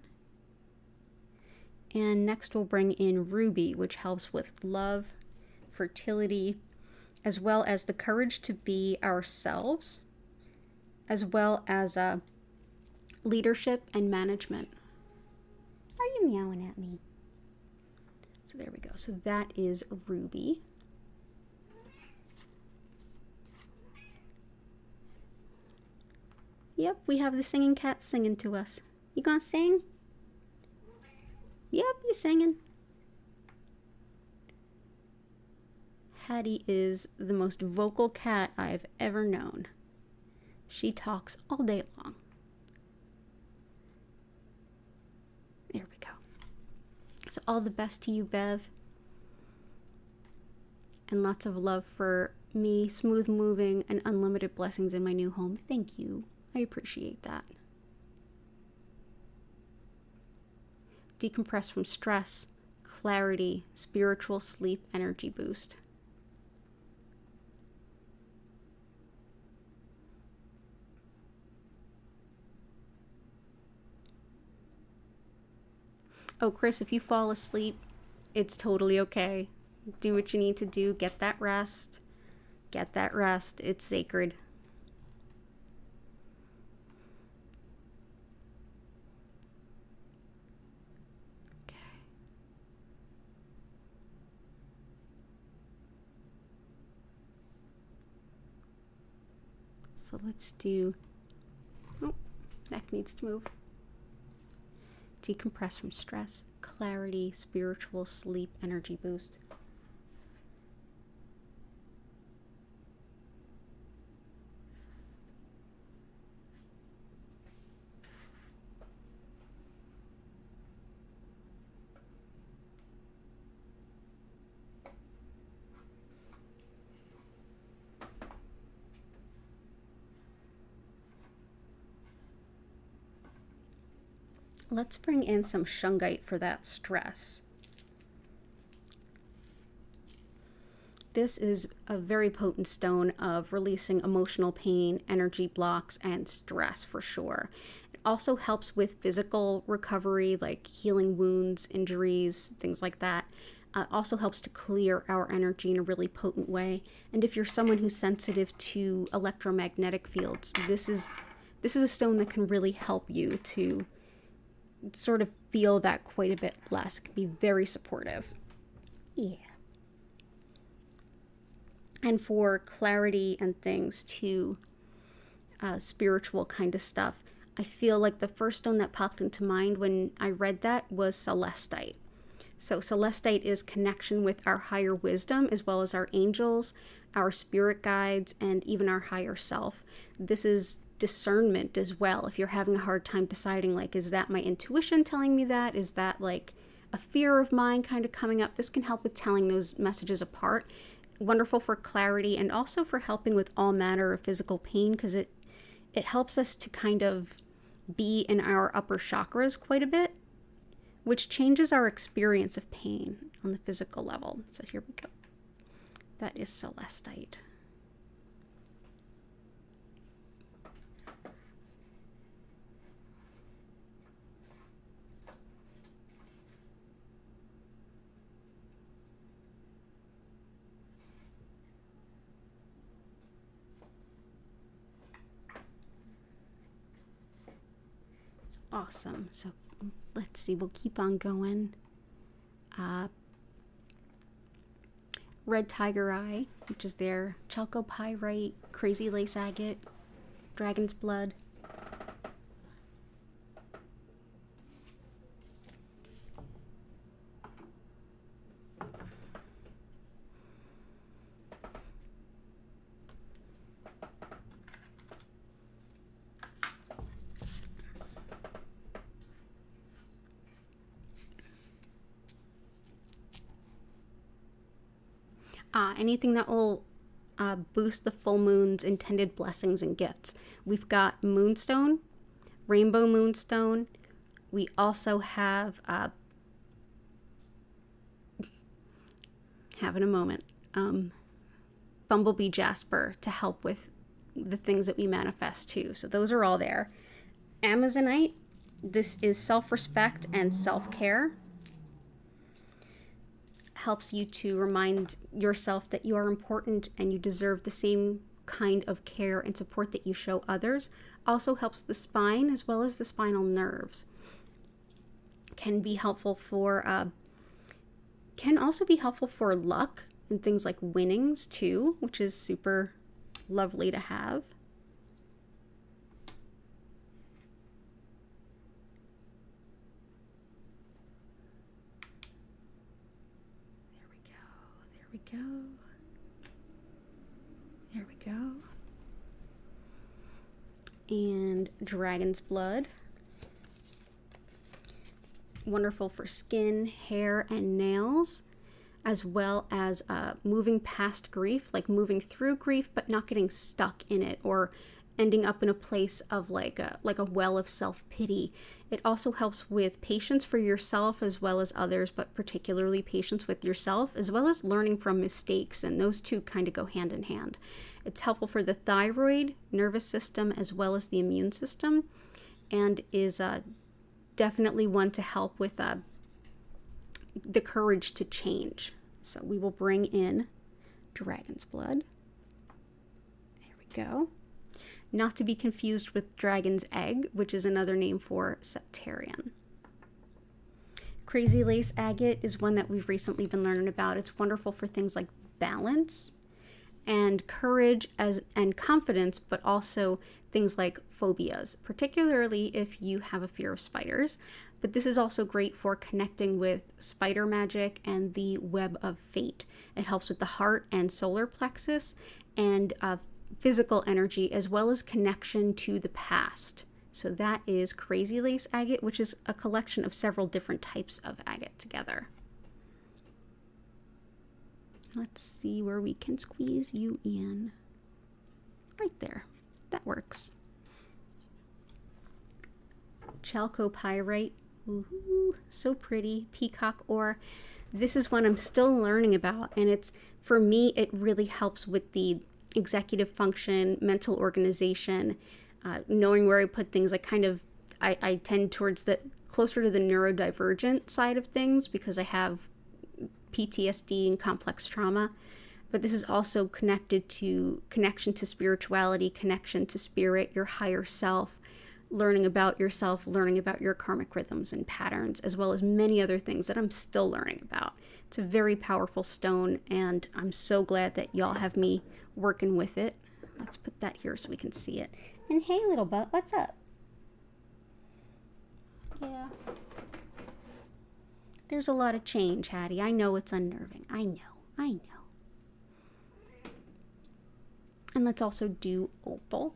And next we'll bring in ruby, which helps with love, fertility, as well as the courage to be ourselves, as well as leadership and management. Are you meowing at me? So there we go. So that is ruby. Yep, we have the singing cat singing to us. You gonna sing? Yep, you singing. Hattie is the most vocal cat I've ever known. She talks all day long. There we go. So all the best to you, Bev. And lots of love for me, smooth moving, and unlimited blessings in my new home. Thank you. I appreciate that. Decompress from stress, clarity, spiritual sleep, energy boost. Oh, Chris, if you fall asleep, it's totally okay. Do what you need to do. Get that rest. Get that rest. It's sacred. Okay. So let's do... Oh, neck needs to move. Decompress from stress, clarity, spiritual sleep, energy boost. Let's bring in some shungite for that stress. This is a very potent stone of releasing emotional pain, energy blocks, and stress for sure. It also helps with physical recovery, like healing wounds, injuries, things like that. Also helps to clear our energy in a really potent way. And if you're someone who's sensitive to electromagnetic fields, this is a stone that can really help you to sort of feel that quite a bit less. It can be very supportive. Yeah. And for clarity and things too, spiritual kind of stuff, I feel like the first stone that popped into mind when I read that was celestite. So celestite is connection with our higher wisdom, as well as our angels, our spirit guides, and even our higher self. This is discernment as well. If you're having a hard time deciding, like, is that my intuition telling me that? Is that like a fear of mine kind of coming up? This can help with telling those messages apart. Wonderful for clarity, and also for helping with all manner of physical pain, because it helps us to kind of be in our upper chakras quite a bit, which changes our experience of pain on the physical level. So here we go. That is celestite. Awesome. So let's see, we'll keep on going. Red tiger eye, which is there. Chalcopyrite, crazy lace agate, dragon's blood. Anything that will boost the full moon's intended blessings and gifts. We've got moonstone, rainbow moonstone. We also have, having a moment, bumblebee jasper to help with the things that we manifest too. So those are all there. Amazonite, this is self-respect and self-care. Helps you to remind yourself that you are important and you deserve the same kind of care and support that you show others. Also helps the spine as well as the spinal nerves. Can be helpful for, can also be helpful for luck and things like winnings too, which is super lovely to have. Go. There we go. And dragon's blood. Wonderful for skin, hair, and nails, as well as moving past grief, like moving through grief, but not getting stuck in it or ending up in a place of like a well of self-pity. It also helps with patience for yourself as well as others, but particularly patience with yourself, as well as learning from mistakes, and those two kind of go hand in hand. It's helpful for the thyroid, nervous system, as well as the immune system, and is definitely one to help with the courage to change. So we will bring in dragon's blood. There we go. Not to be confused with dragon's egg, which is another name for septarian. Crazy lace agate is one that we've recently been learning about. It's wonderful for things like balance and courage and confidence, but also things like phobias, particularly if you have a fear of spiders. But this is also great for connecting with spider magic and the web of fate. It helps with the heart and solar plexus and physical energy, as well as connection to the past. So that is crazy lace agate, which is a collection of several different types of agate together. Let's see where we can squeeze you in. Right there. That works. Chalcopyrite. Ooh, so pretty. Peacock ore. This is one I'm still learning about, and it's, for me, it really helps with the executive function, mental organization, knowing where I put things. I tend towards the closer to the neurodivergent side of things because I have PTSD and complex trauma. But this is also connected to connection to spirituality, connection to spirit, your higher self, learning about yourself, learning about your karmic rhythms and patterns, as well as many other things that I'm still learning about. It's a very powerful stone, and I'm so glad that y'all have me working with it. Let's put that here so we can see it. And hey, little butt, what's up? Yeah. There's a lot of change, Hattie. I know it's unnerving. I know. And let's also do opal.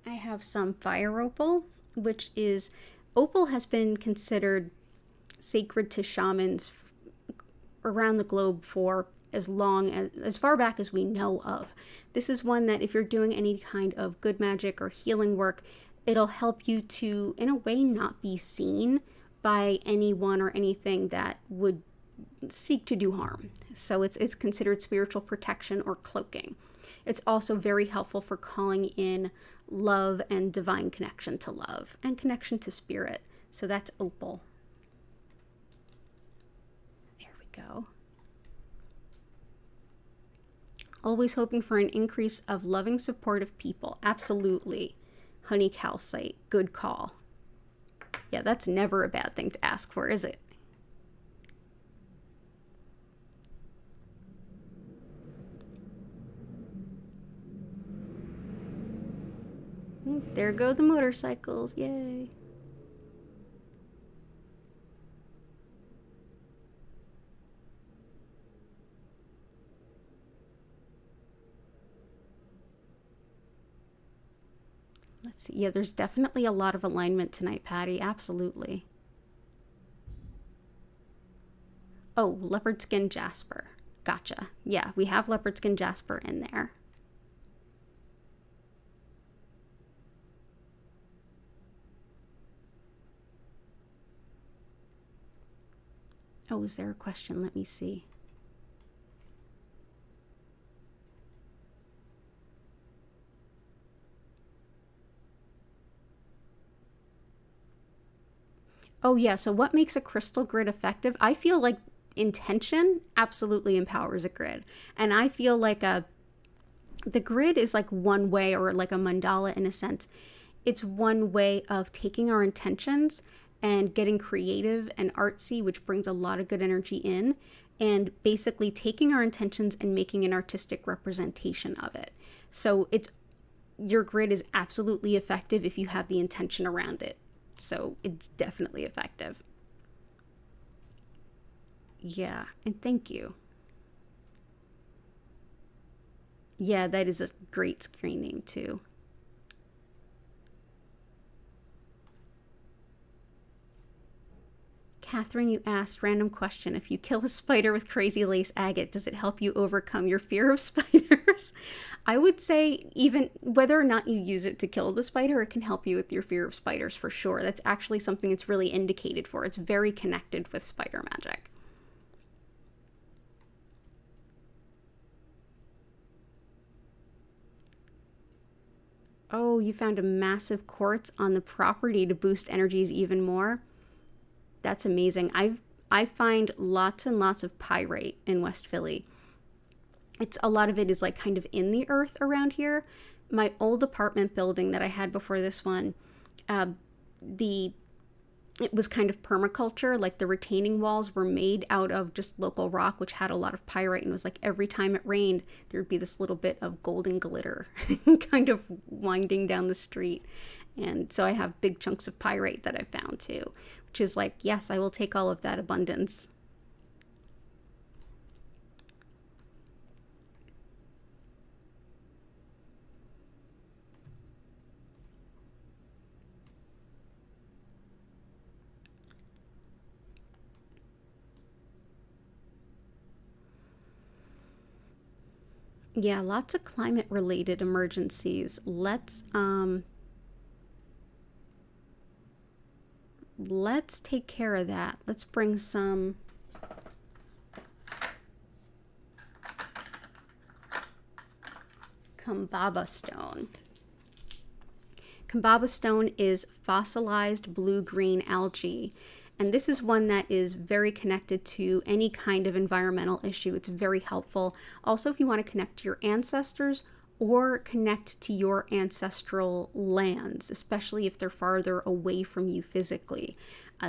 I have some fire opal, which is, opal has been considered sacred to shamans around the globe for as far back as we know of. This is one that if you're doing any kind of good magic or healing work, it'll help you to, in a way, not be seen by anyone or anything that would seek to do harm. So it's considered spiritual protection or cloaking. It's also very helpful for calling in love and divine connection to love and connection to spirit. So that's opal. There we go. Always hoping for an increase of loving, supportive people. Absolutely. Honey calcite, good call. Yeah, that's never a bad thing to ask for, is it? There go the motorcycles, yay. Let's see. Yeah, there's definitely a lot of alignment tonight, Patty. Absolutely. Oh, leopard skin jasper. Gotcha. Yeah, we have leopard skin jasper in there. Oh, is there a question? Let me see. Oh yeah, so what makes a crystal grid effective? I feel like intention absolutely empowers a grid. And I feel like the grid is like one way, or like a mandala in a sense. It's one way of taking our intentions and getting creative and artsy, which brings a lot of good energy in, and basically taking our intentions and making an artistic representation of it. So your grid is absolutely effective if you have the intention around it. So it's definitely effective. Yeah, and thank you. Yeah, that is a great screen name too. Catherine, you asked, random question. If you kill a spider with crazy lace agate, does it help you overcome your fear of spiders? I would say even whether or not you use it to kill the spider, it can help you with your fear of spiders for sure. That's actually something it's really indicated for. It's very connected with spider magic. Oh, you found a massive quartz on the property to boost energies even more? That's amazing. I find lots and lots of pyrite in West Philly. It's a lot of it is like kind of in the earth around here. My old apartment building that I had before this one, it was kind of permaculture. Like the retaining walls were made out of just local rock, which had a lot of pyrite, and it was like every time it rained, there would be this little bit of golden glitter kind of winding down the street. And so I have big chunks of pyrite that I found too, which is like, yes, I will take all of that abundance. Yeah, lots of climate related emergencies. Let's take care of that. Let's bring some Kambaba stone. Kambaba stone is fossilized blue-green algae, and this is one that is very connected to any kind of environmental issue. It's very helpful. Also, if you want to connect to your ancestors or connect to your ancestral lands, especially if they're farther away from you physically,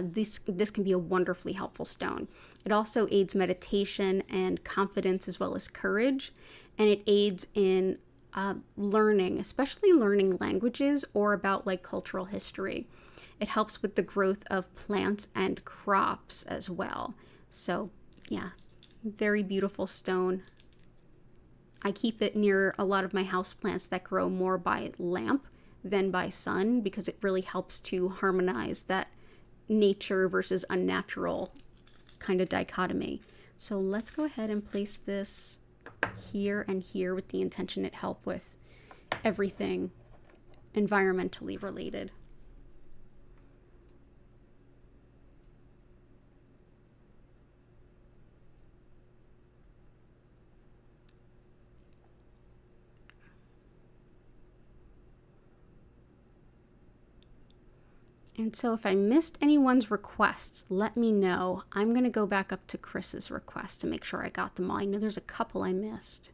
this can be a wonderfully helpful stone. It also aids meditation and confidence as well as courage, and it aids in learning, especially learning languages or about like cultural history. It helps with the growth of plants and crops as well. So yeah, very beautiful stone. I keep it near a lot of my houseplants that grow more by lamp than by sun, because it really helps to harmonize that nature versus unnatural kind of dichotomy. So let's go ahead and place this here and here with the intention it help with everything environmentally related. And so if I missed anyone's requests, let me know. I'm going to go back up to Chris's request to make sure I got them all. I know there's a couple I missed.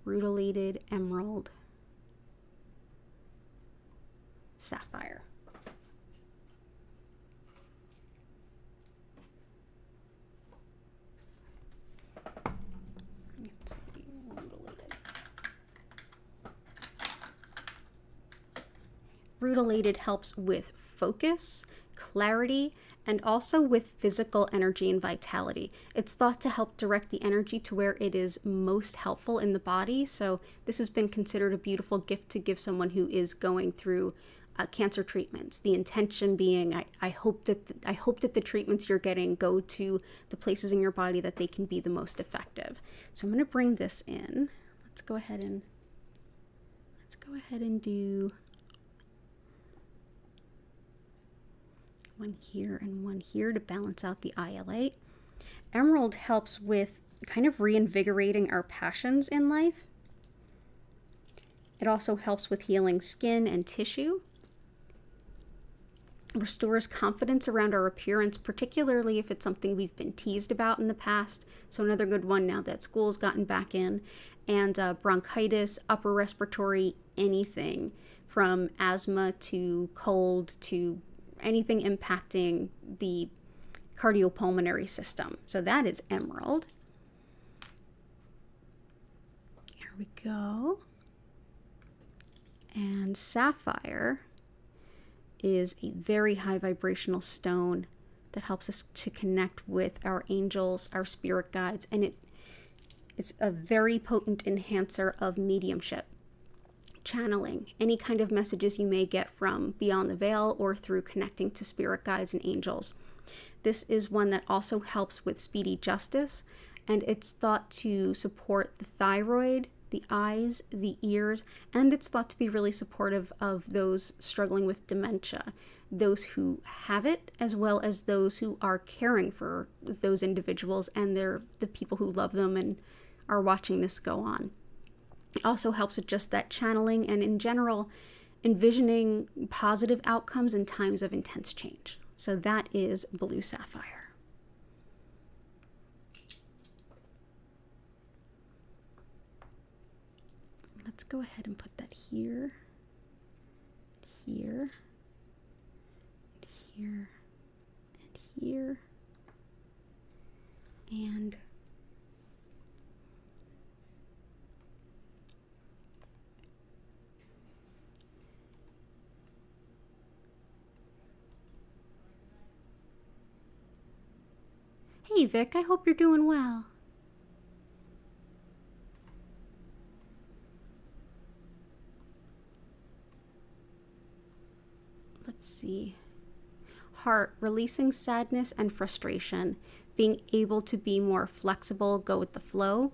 Rutilated emerald. Sapphire. Let's see, rutilated. Rutilated helps with focus, clarity, and also with physical energy and vitality. It's thought to help direct the energy to where it is most helpful in the body. So this has been considered a beautiful gift to give someone who is going through cancer treatments. The intention being, I hope that the treatments you're getting go to the places in your body that they can be the most effective. So I'm going to bring this in. Let's go ahead and do one here and one here to balance out the IL-8. Emerald helps with kind of reinvigorating our passions in life. It also helps with healing skin and tissue. Restores confidence around our appearance, particularly if it's something we've been teased about in the past. So another good one now that school's gotten back in. And bronchitis, upper respiratory, anything from asthma to cold to anything impacting the cardiopulmonary system. So that is emerald. Here we go. And sapphire is a very high vibrational stone that helps us to connect with our angels, our spirit guides, and it's a very potent enhancer of mediumship, channeling, any kind of messages you may get from beyond the veil or through connecting to spirit guides and angels. This is one that also helps with speedy justice, and it's thought to support the thyroid, the eyes, the ears, and it's thought to be really supportive of those struggling with dementia, those who have it, as well as those who are caring for those individuals and the people who love them and are watching this go on. It also helps with just that channeling and in general envisioning positive outcomes in times of intense change. So that is blue sapphire. Let's go ahead and put that here, here, here, and here, and hey Vic, I hope you're doing well. Let's see. Heart, releasing sadness and frustration, being able to be more flexible, go with the flow,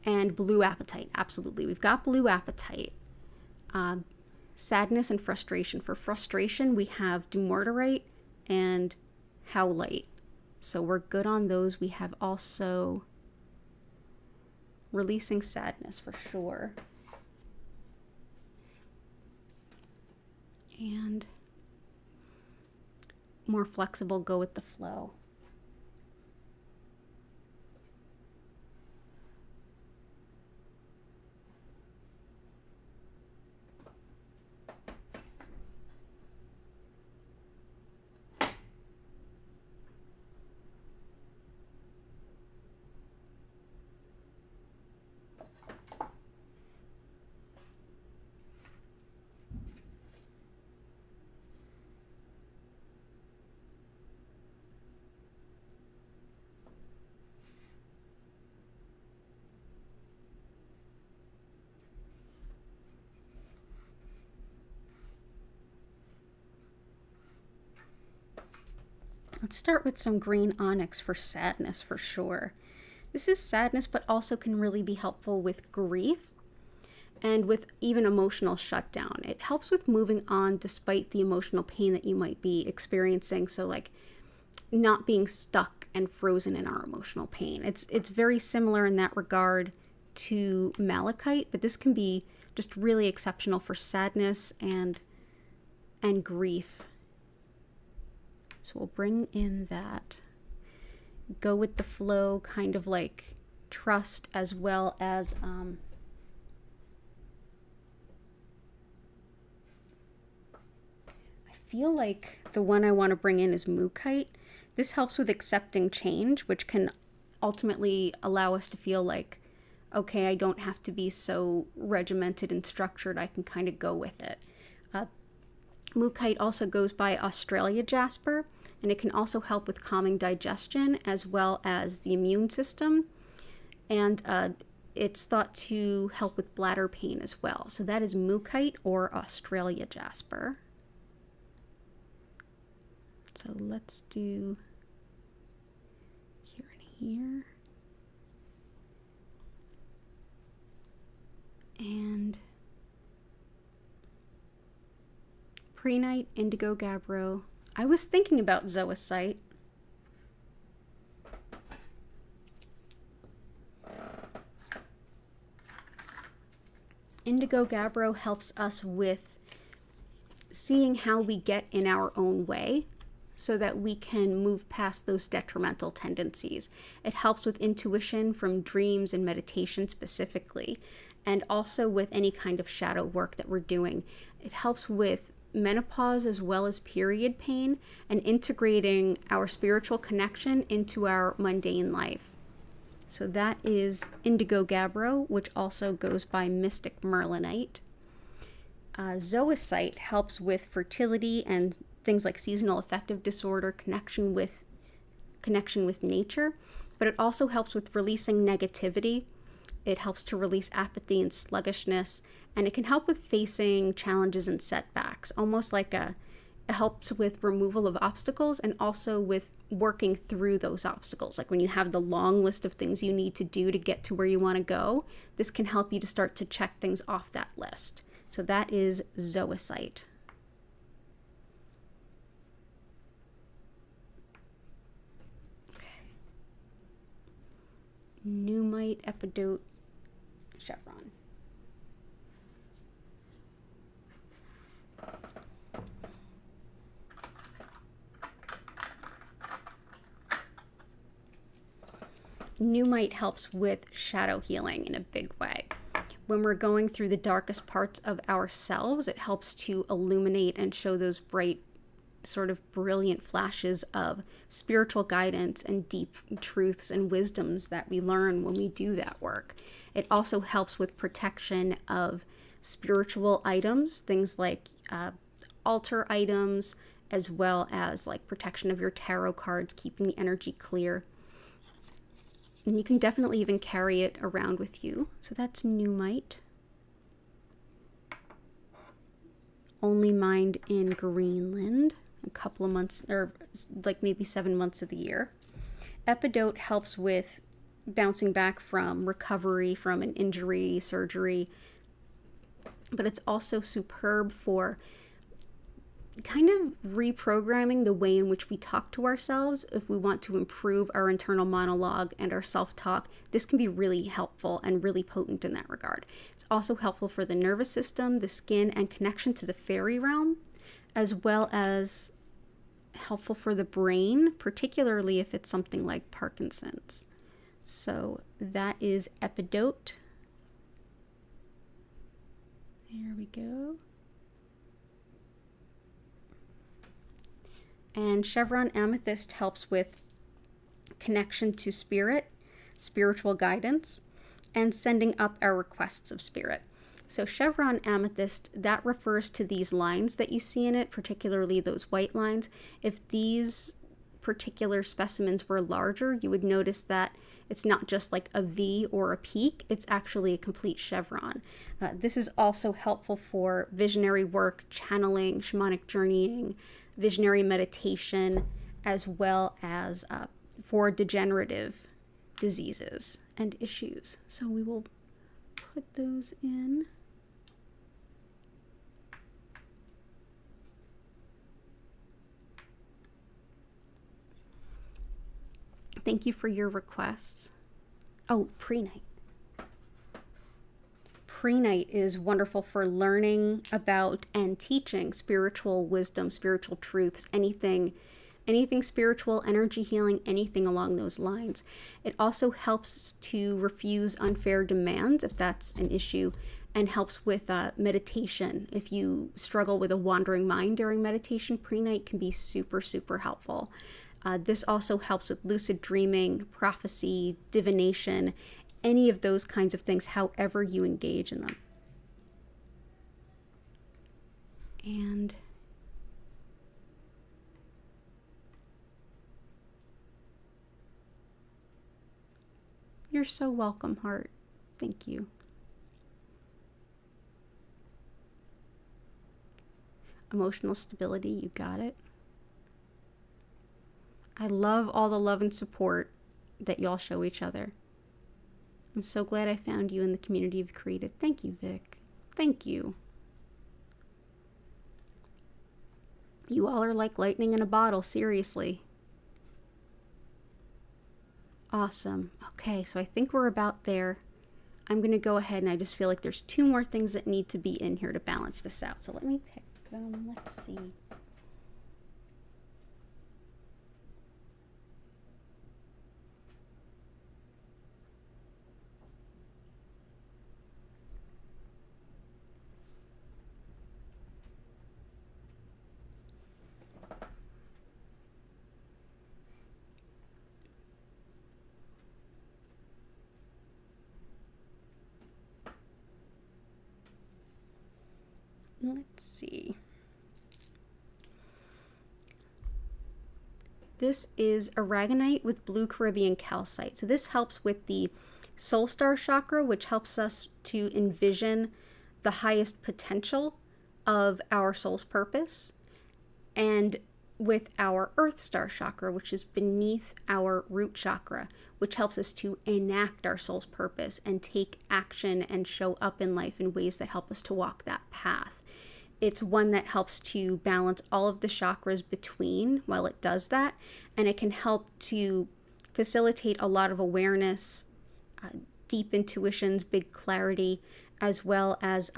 and blue apatite. Absolutely. We've got blue apatite. Sadness and frustration. For frustration, we have dumortierite and howlite. So we're good on those. We have also releasing sadness for sure. And more flexible, go with the flow. Let's start with some green onyx for sadness for sure. This is sadness, but also can really be helpful with grief and with even emotional shutdown. It helps with moving on despite the emotional pain that you might be experiencing. So like not being stuck and frozen in our emotional pain. It's very similar in that regard to malachite, but this can be just really exceptional for sadness and grief. So we'll bring in that, go with the flow, kind of like trust, as well as I feel like the one I want to bring in is mookaite. This helps with accepting change, which can ultimately allow us to feel like, okay, I don't have to be so regimented and structured. I can kind of go with it. Mookaite also goes by Australia jasper, and it can also help with calming digestion as well as the immune system. And it's thought to help with bladder pain as well. So that is mookaite or Australia jasper. So let's do here and here. And Prehnite, Indigo Gabbro. I was thinking about Zoisite. Indigo Gabbro helps us with seeing how we get in our own way so that we can move past those detrimental tendencies. It helps with intuition from dreams and meditation specifically, and also with any kind of shadow work that we're doing. It helps with menopause as well as period pain and integrating our spiritual connection into our mundane life. So that is Indigo Gabbro, which also goes by Mystic Merlinite. Zoisite helps with fertility and things like seasonal affective disorder, connection with nature, but it also helps with releasing negativity. It helps to release apathy and sluggishness, and it can help with facing challenges and setbacks, almost like it helps with removal of obstacles and also with working through those obstacles. Like when you have the long list of things you need to do to get to where you want to go, this can help you to start to check things off that list. So that is Zoisite. Okay. Pneumite, Epidote, Chevron. Pneumite helps with shadow healing in a big way. When we're going through the darkest parts of ourselves, it helps to illuminate and show those bright, sort of brilliant flashes of spiritual guidance and deep truths and wisdoms that we learn when we do that work. It also helps with protection of spiritual items, things like altar items, as well as like protection of your tarot cards, keeping the energy clear. And you can definitely even carry it around with you. So that's Pneumite. Only mined in Greenland, a couple of months, or like maybe 7 months of the year. Epidote helps with bouncing back from recovery from an injury, surgery, but it's also superb for kind of reprogramming the way in which we talk to ourselves. If we want to improve our internal monologue and our self-talk, this can be really helpful and really potent in that regard. It's also helpful for the nervous system, the skin, and connection to the fairy realm, as well as helpful for the brain, particularly if it's something like Parkinson's. So that is Epidote. There we go. And Chevron Amethyst helps with connection to spirit, spiritual guidance, and sending up our requests of spirit. So Chevron Amethyst, that refers to these lines that you see in it, particularly those white lines. If these particular specimens were larger, you would notice that it's not just like a V or a peak, it's actually a complete chevron. This is also helpful for visionary work, channeling, shamanic journeying, visionary meditation, as well as for degenerative diseases and issues. So we will put those in. Thank you for your requests. Oh, Prehnite. Prehnite is wonderful for learning about and teaching spiritual wisdom, spiritual truths, anything spiritual, energy healing, anything along those lines. It also helps to refuse unfair demands if that's an issue, and helps with meditation. If you struggle with a wandering mind during meditation, Prehnite can be super, super helpful. This also helps with lucid dreaming, prophecy, divination, any of those kinds of things, however you engage in them. And you're so welcome, heart. Thank you. Emotional stability, you got it. I love all the love and support that y'all show each other. I'm so glad I found you in the community you've created. Thank you, Vic. Thank you. You all are like lightning in a bottle, seriously. Awesome. Okay, so I think we're about there. I'm going to go ahead, and I just feel like there's 2 more things that need to be in here to balance this out. So let me pick them. Let's see. Let's see. This is aragonite with blue Caribbean calcite. So this helps with the soul star chakra, which helps us to envision the highest potential of our soul's purpose, and with our earth star chakra, which is beneath our root chakra, which helps us to enact our soul's purpose and take action and show up in life in ways that help us to walk that path. It's one that helps to balance all of the chakras between while it does that, and it can help to facilitate a lot of awareness, deep intuitions, big clarity, as well as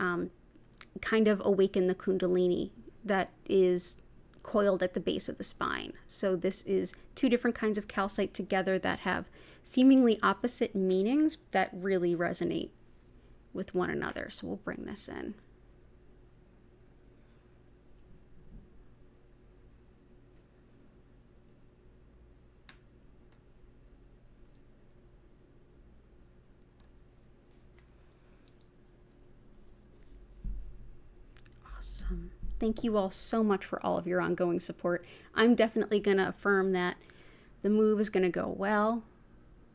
kind of awaken the kundalini that is coiled at the base of the spine. So this is 2 different kinds of calcite together that have seemingly opposite meanings that really resonate with one another. So we'll bring this in. Awesome. Thank you all so much for all of your ongoing support. I'm definitely going to affirm that the move is going to go well.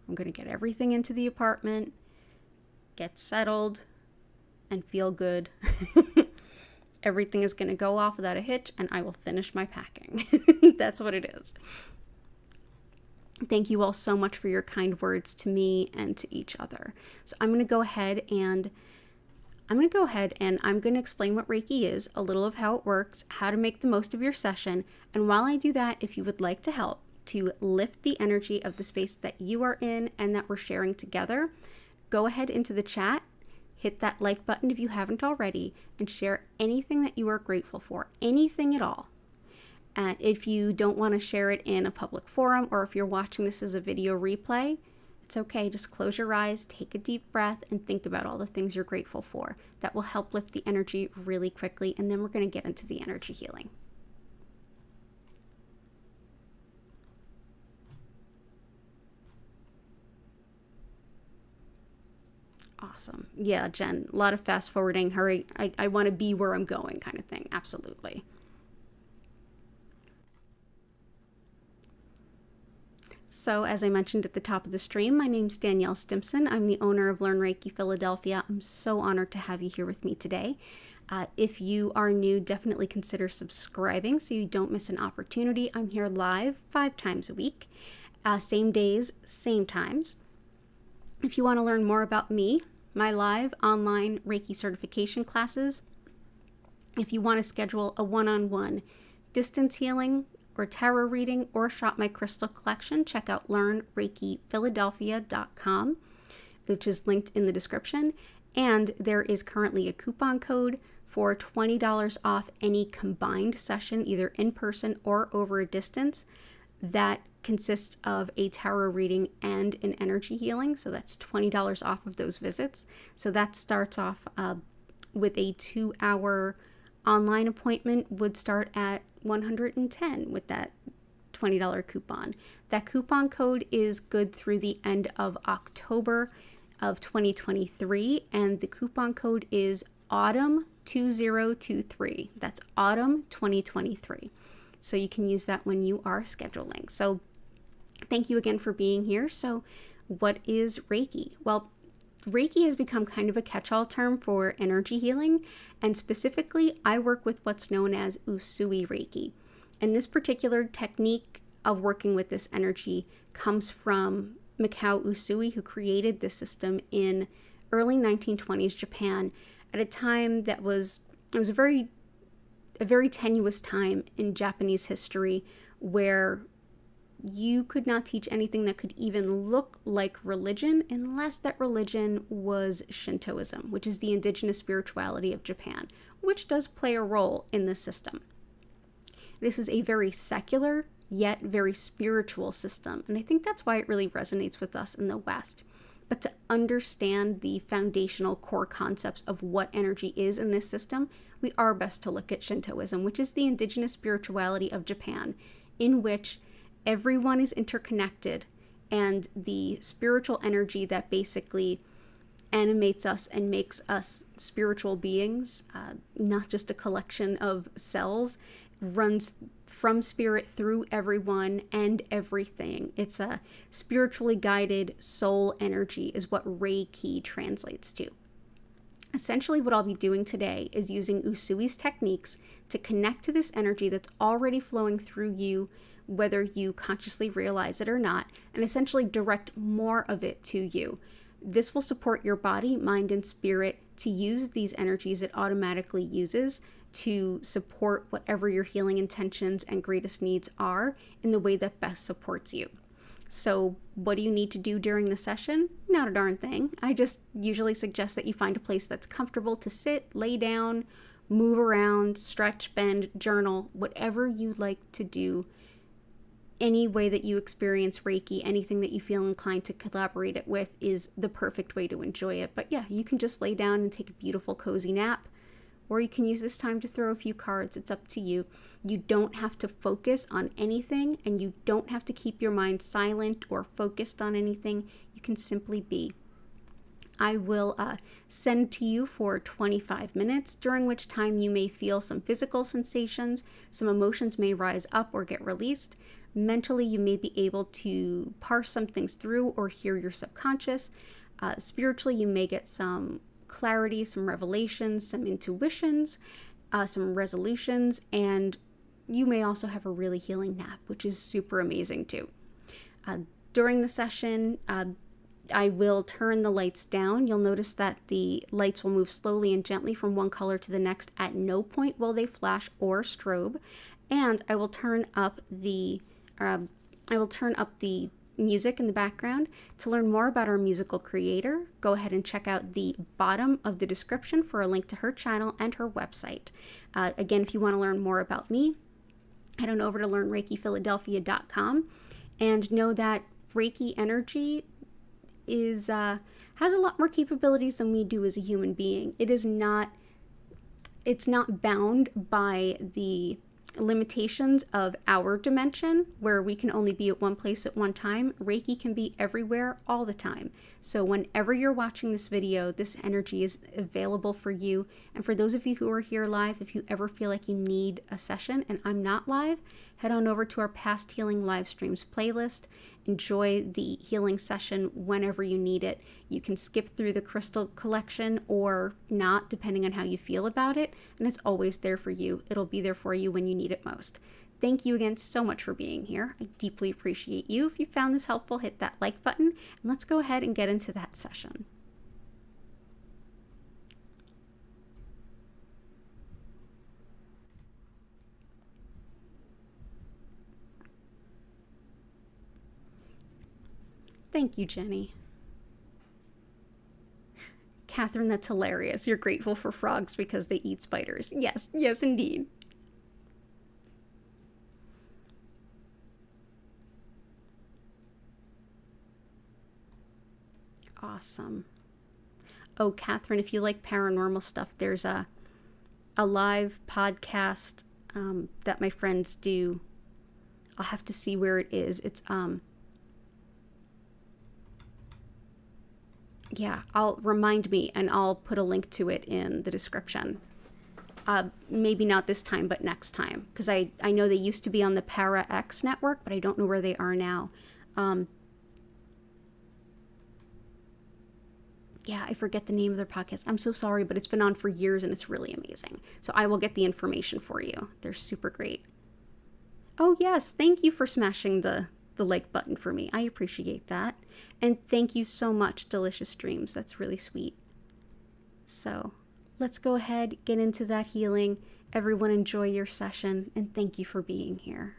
I'm going to get everything into the apartment, get settled, and feel good. Everything is going to go off without a hitch, and I will finish my packing. That's what it is. Thank you all so much for your kind words to me and to each other. So I'm going to go ahead and I'm going to explain what Reiki is, a little of how it works, how to make the most of your session. And while I do that, if you would like to help to lift the energy of the space that you are in and that we're sharing together, go ahead into the chat, hit that like button if you haven't already, and share anything that you are grateful for, anything at all. And if you don't want to share it in a public forum, or if you're watching this as a video replay, it's okay. Just close your eyes, take a deep breath, and think about all the things you're grateful for. That will help lift the energy really quickly, and then we're going to get into the energy healing. Awesome. Yeah, Jen, a lot of fast forwarding. Hurry, I want to be where I'm going kind of thing. Absolutely. So as I mentioned at the top of the stream, my name's Danielle Stimpson. I'm the owner of Learn Reiki Philadelphia. I'm so honored to have you here with me today. If you are new, definitely consider subscribing so you don't miss an opportunity. I'm here live 5 times a week, same days, same times. If you want to learn more about me, my live online Reiki certification classes, if you want to schedule a one-on-one distance healing or tarot reading, or shop my crystal collection, check out learnreikiphiladelphia.com, which is linked in the description. And there is currently a coupon code for $20 off any combined session, either in person or over a distance, that consists of a tarot reading and an energy healing. So that's $20 off of those visits. So that starts off with a 2-hour online appointment would start at $110 with that $20 coupon. That coupon code is good through the end of October of 2023, and the coupon code is Autumn 2023. That's Autumn 2023. So you can use that when you are scheduling. So thank you again for being here. So what is Reiki? Well, Reiki has become kind of a catch-all term for energy healing, and specifically I work with what's known as Usui Reiki. And this particular technique of working with this energy comes from Mikao Usui, who created this system in early 1920s Japan at a time that it was a very tenuous time in Japanese history where you could not teach anything that could even look like religion unless that religion was Shintoism, which is the indigenous spirituality of Japan, which does play a role in this system. This is a very secular yet very spiritual system, and I think that's why it really resonates with us in the West. But to understand the foundational core concepts of what energy is in this system, we are best to look at Shintoism, which is the indigenous spirituality of Japan, in which everyone is interconnected, and the spiritual energy that basically animates us and makes us spiritual beings, not just a collection of cells, runs from spirit through everyone and everything. It's a spiritually guided soul energy is what Reiki translates to. Essentially, what I'll be doing today is using Usui's techniques to connect to this energy that's already flowing through you, whether you consciously realize it or not, and essentially direct more of it to you. This will support your body, mind, and spirit to use these energies it automatically uses to support whatever your healing intentions and greatest needs are in the way that best supports you. So what do you need to do during the session? Not a darn thing. I just usually suggest that you find a place that's comfortable to sit, lay down, move around, stretch, bend, journal, whatever you like to do. Any way that you experience Reiki, anything that you feel inclined to collaborate it with is the perfect way to enjoy it. But yeah, you can just lay down and take a beautiful cozy nap, or you can use this time to throw a few cards. It's up to you. You don't have to focus on anything, and you don't have to keep your mind silent or focused on anything. You can simply be. I will send to you for 25 minutes, during which time you may feel some physical sensations, some emotions may rise up or get released. Mentally, you may be able to parse some things through or hear your subconscious. Spiritually, you may get some clarity, some revelations, some intuitions, some resolutions, and you may also have a really healing nap, which is super amazing too. During the session, I will turn the lights down. You'll notice that the lights will move slowly and gently from one color to the next. At no point will they flash or strobe, and I will turn up the music in the background. To learn more about our musical creator, go ahead and check out the bottom of the description for a link to her channel and her website. Again, if you want to learn more about me, head on over to learnreikiphiladelphia.com and know that Reiki energy has a lot more capabilities than we do as a human being. It's not bound by the limitations of our dimension, where we can only be at one place at one time. Reiki can be everywhere all the time. So whenever you're watching this video, this energy is available for you. And for those of you who are here live, if you ever feel like you need a session and I'm not live, head on over to our past healing live streams playlist. Enjoy the healing session whenever you need it. You can skip through the crystal collection or not, depending on how you feel about it, and it's always there for you. It'll be there for you when you need it most. Thank you again so much for being here. I deeply appreciate you. If you found this helpful, hit that like button, and let's go ahead and get into that session. Thank you, Jenny. Catherine, that's hilarious. You're grateful for frogs because they eat spiders. Yes, yes, indeed. Awesome. Oh, Catherine, if you like paranormal stuff, there's a live podcast that my friends do. I'll have to see where it is. It's yeah, I'll remind me and I'll put a link to it in the description. Maybe not this time, but next time. Because I know they used to be on the Para X network, but I don't know where they are now. Yeah, I forget the name of their podcast. I'm so sorry, but it's been on for years and it's really amazing. So I will get the information for you. They're super great. Oh, yes. Thank you for smashing the like button for me. I appreciate that. And thank you so much, Delicious Dreams. That's really sweet. So let's go ahead, get into that healing. Everyone enjoy your session, and thank you for being here.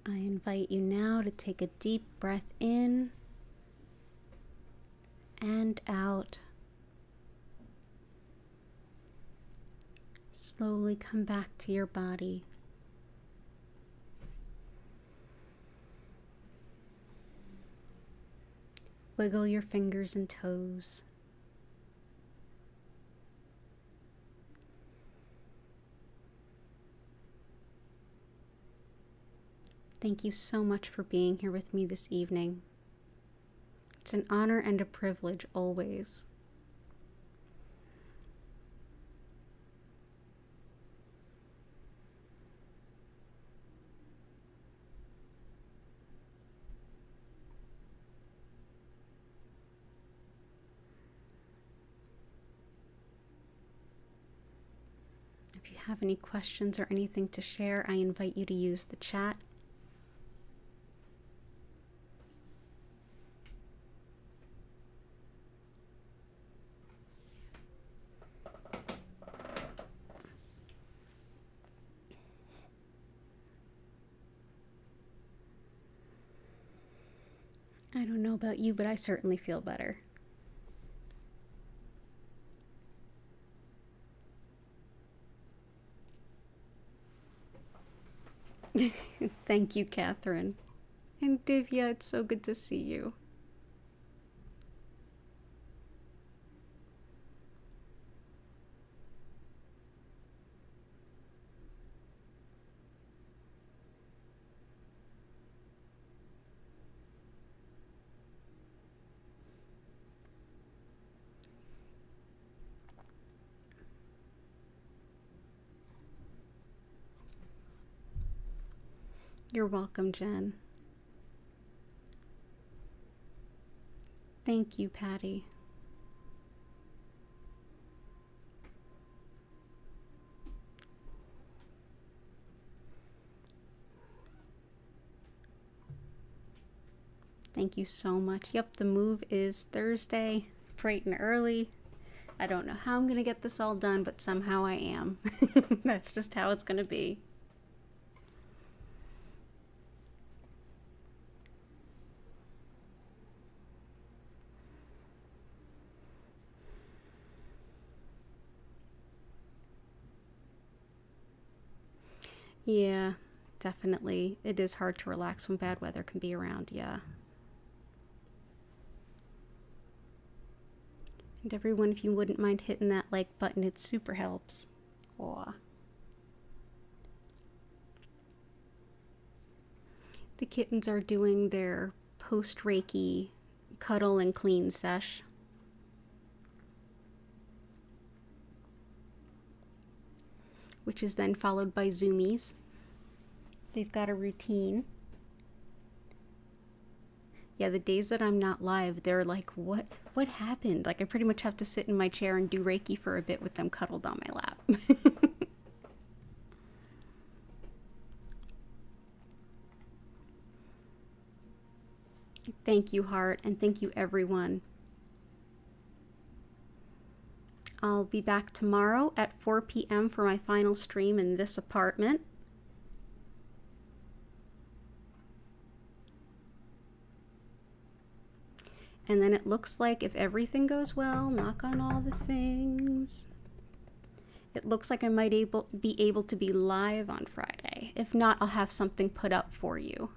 I invite you now to take a deep breath in and out. Slowly come back to your body. Wiggle your fingers and toes. Thank you so much for being here with me this evening. It's an honor and a privilege always. If you have any questions or anything to share, I invite you to use the chat. I don't know about you, but I certainly feel better. Thank you, Catherine. And Divya, it's so good to see you. You're welcome, Jen. Thank you, Patty. Thank you so much. Yep, the move is Thursday, bright and early. I don't know how I'm going to get this all done, but somehow I am. That's just how it's going to be. Yeah, definitely. It is hard to relax when bad weather can be around, yeah. And everyone, if you wouldn't mind hitting that like button, it super helps. Aw. The kittens are doing their post-Reiki cuddle and clean sesh. Which is then followed by zoomies. They've got a routine. Yeah, the days that I'm not live, they're like, what happened? Like, I pretty much have to sit in my chair and do Reiki for a bit with them cuddled on my lap. Thank you, Heart, and thank you, everyone. I'll be back tomorrow at 4 p.m. for my final stream in this apartment. And then it looks like if everything goes well, knock on all the things, it looks like I might be able to be live on Friday. If not, I'll have something put up for you.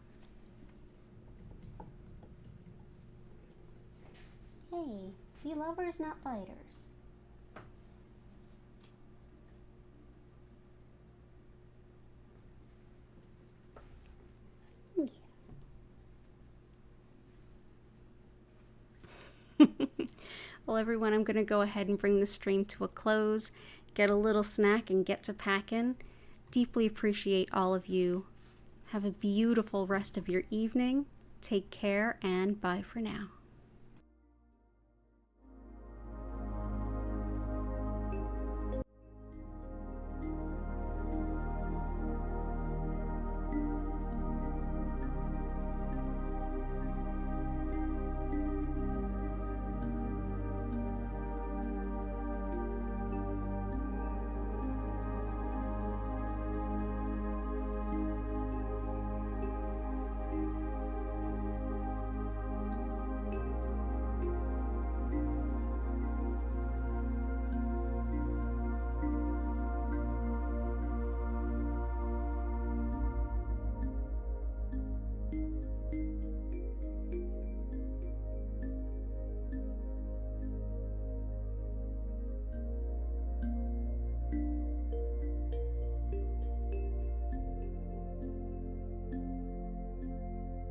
Hey, be lovers, not fighters. Well, everyone, I'm going to go ahead and bring the stream to a close, get a little snack, and get to packing. Deeply appreciate all of you. Have a beautiful rest of your evening. Take care, and bye for now.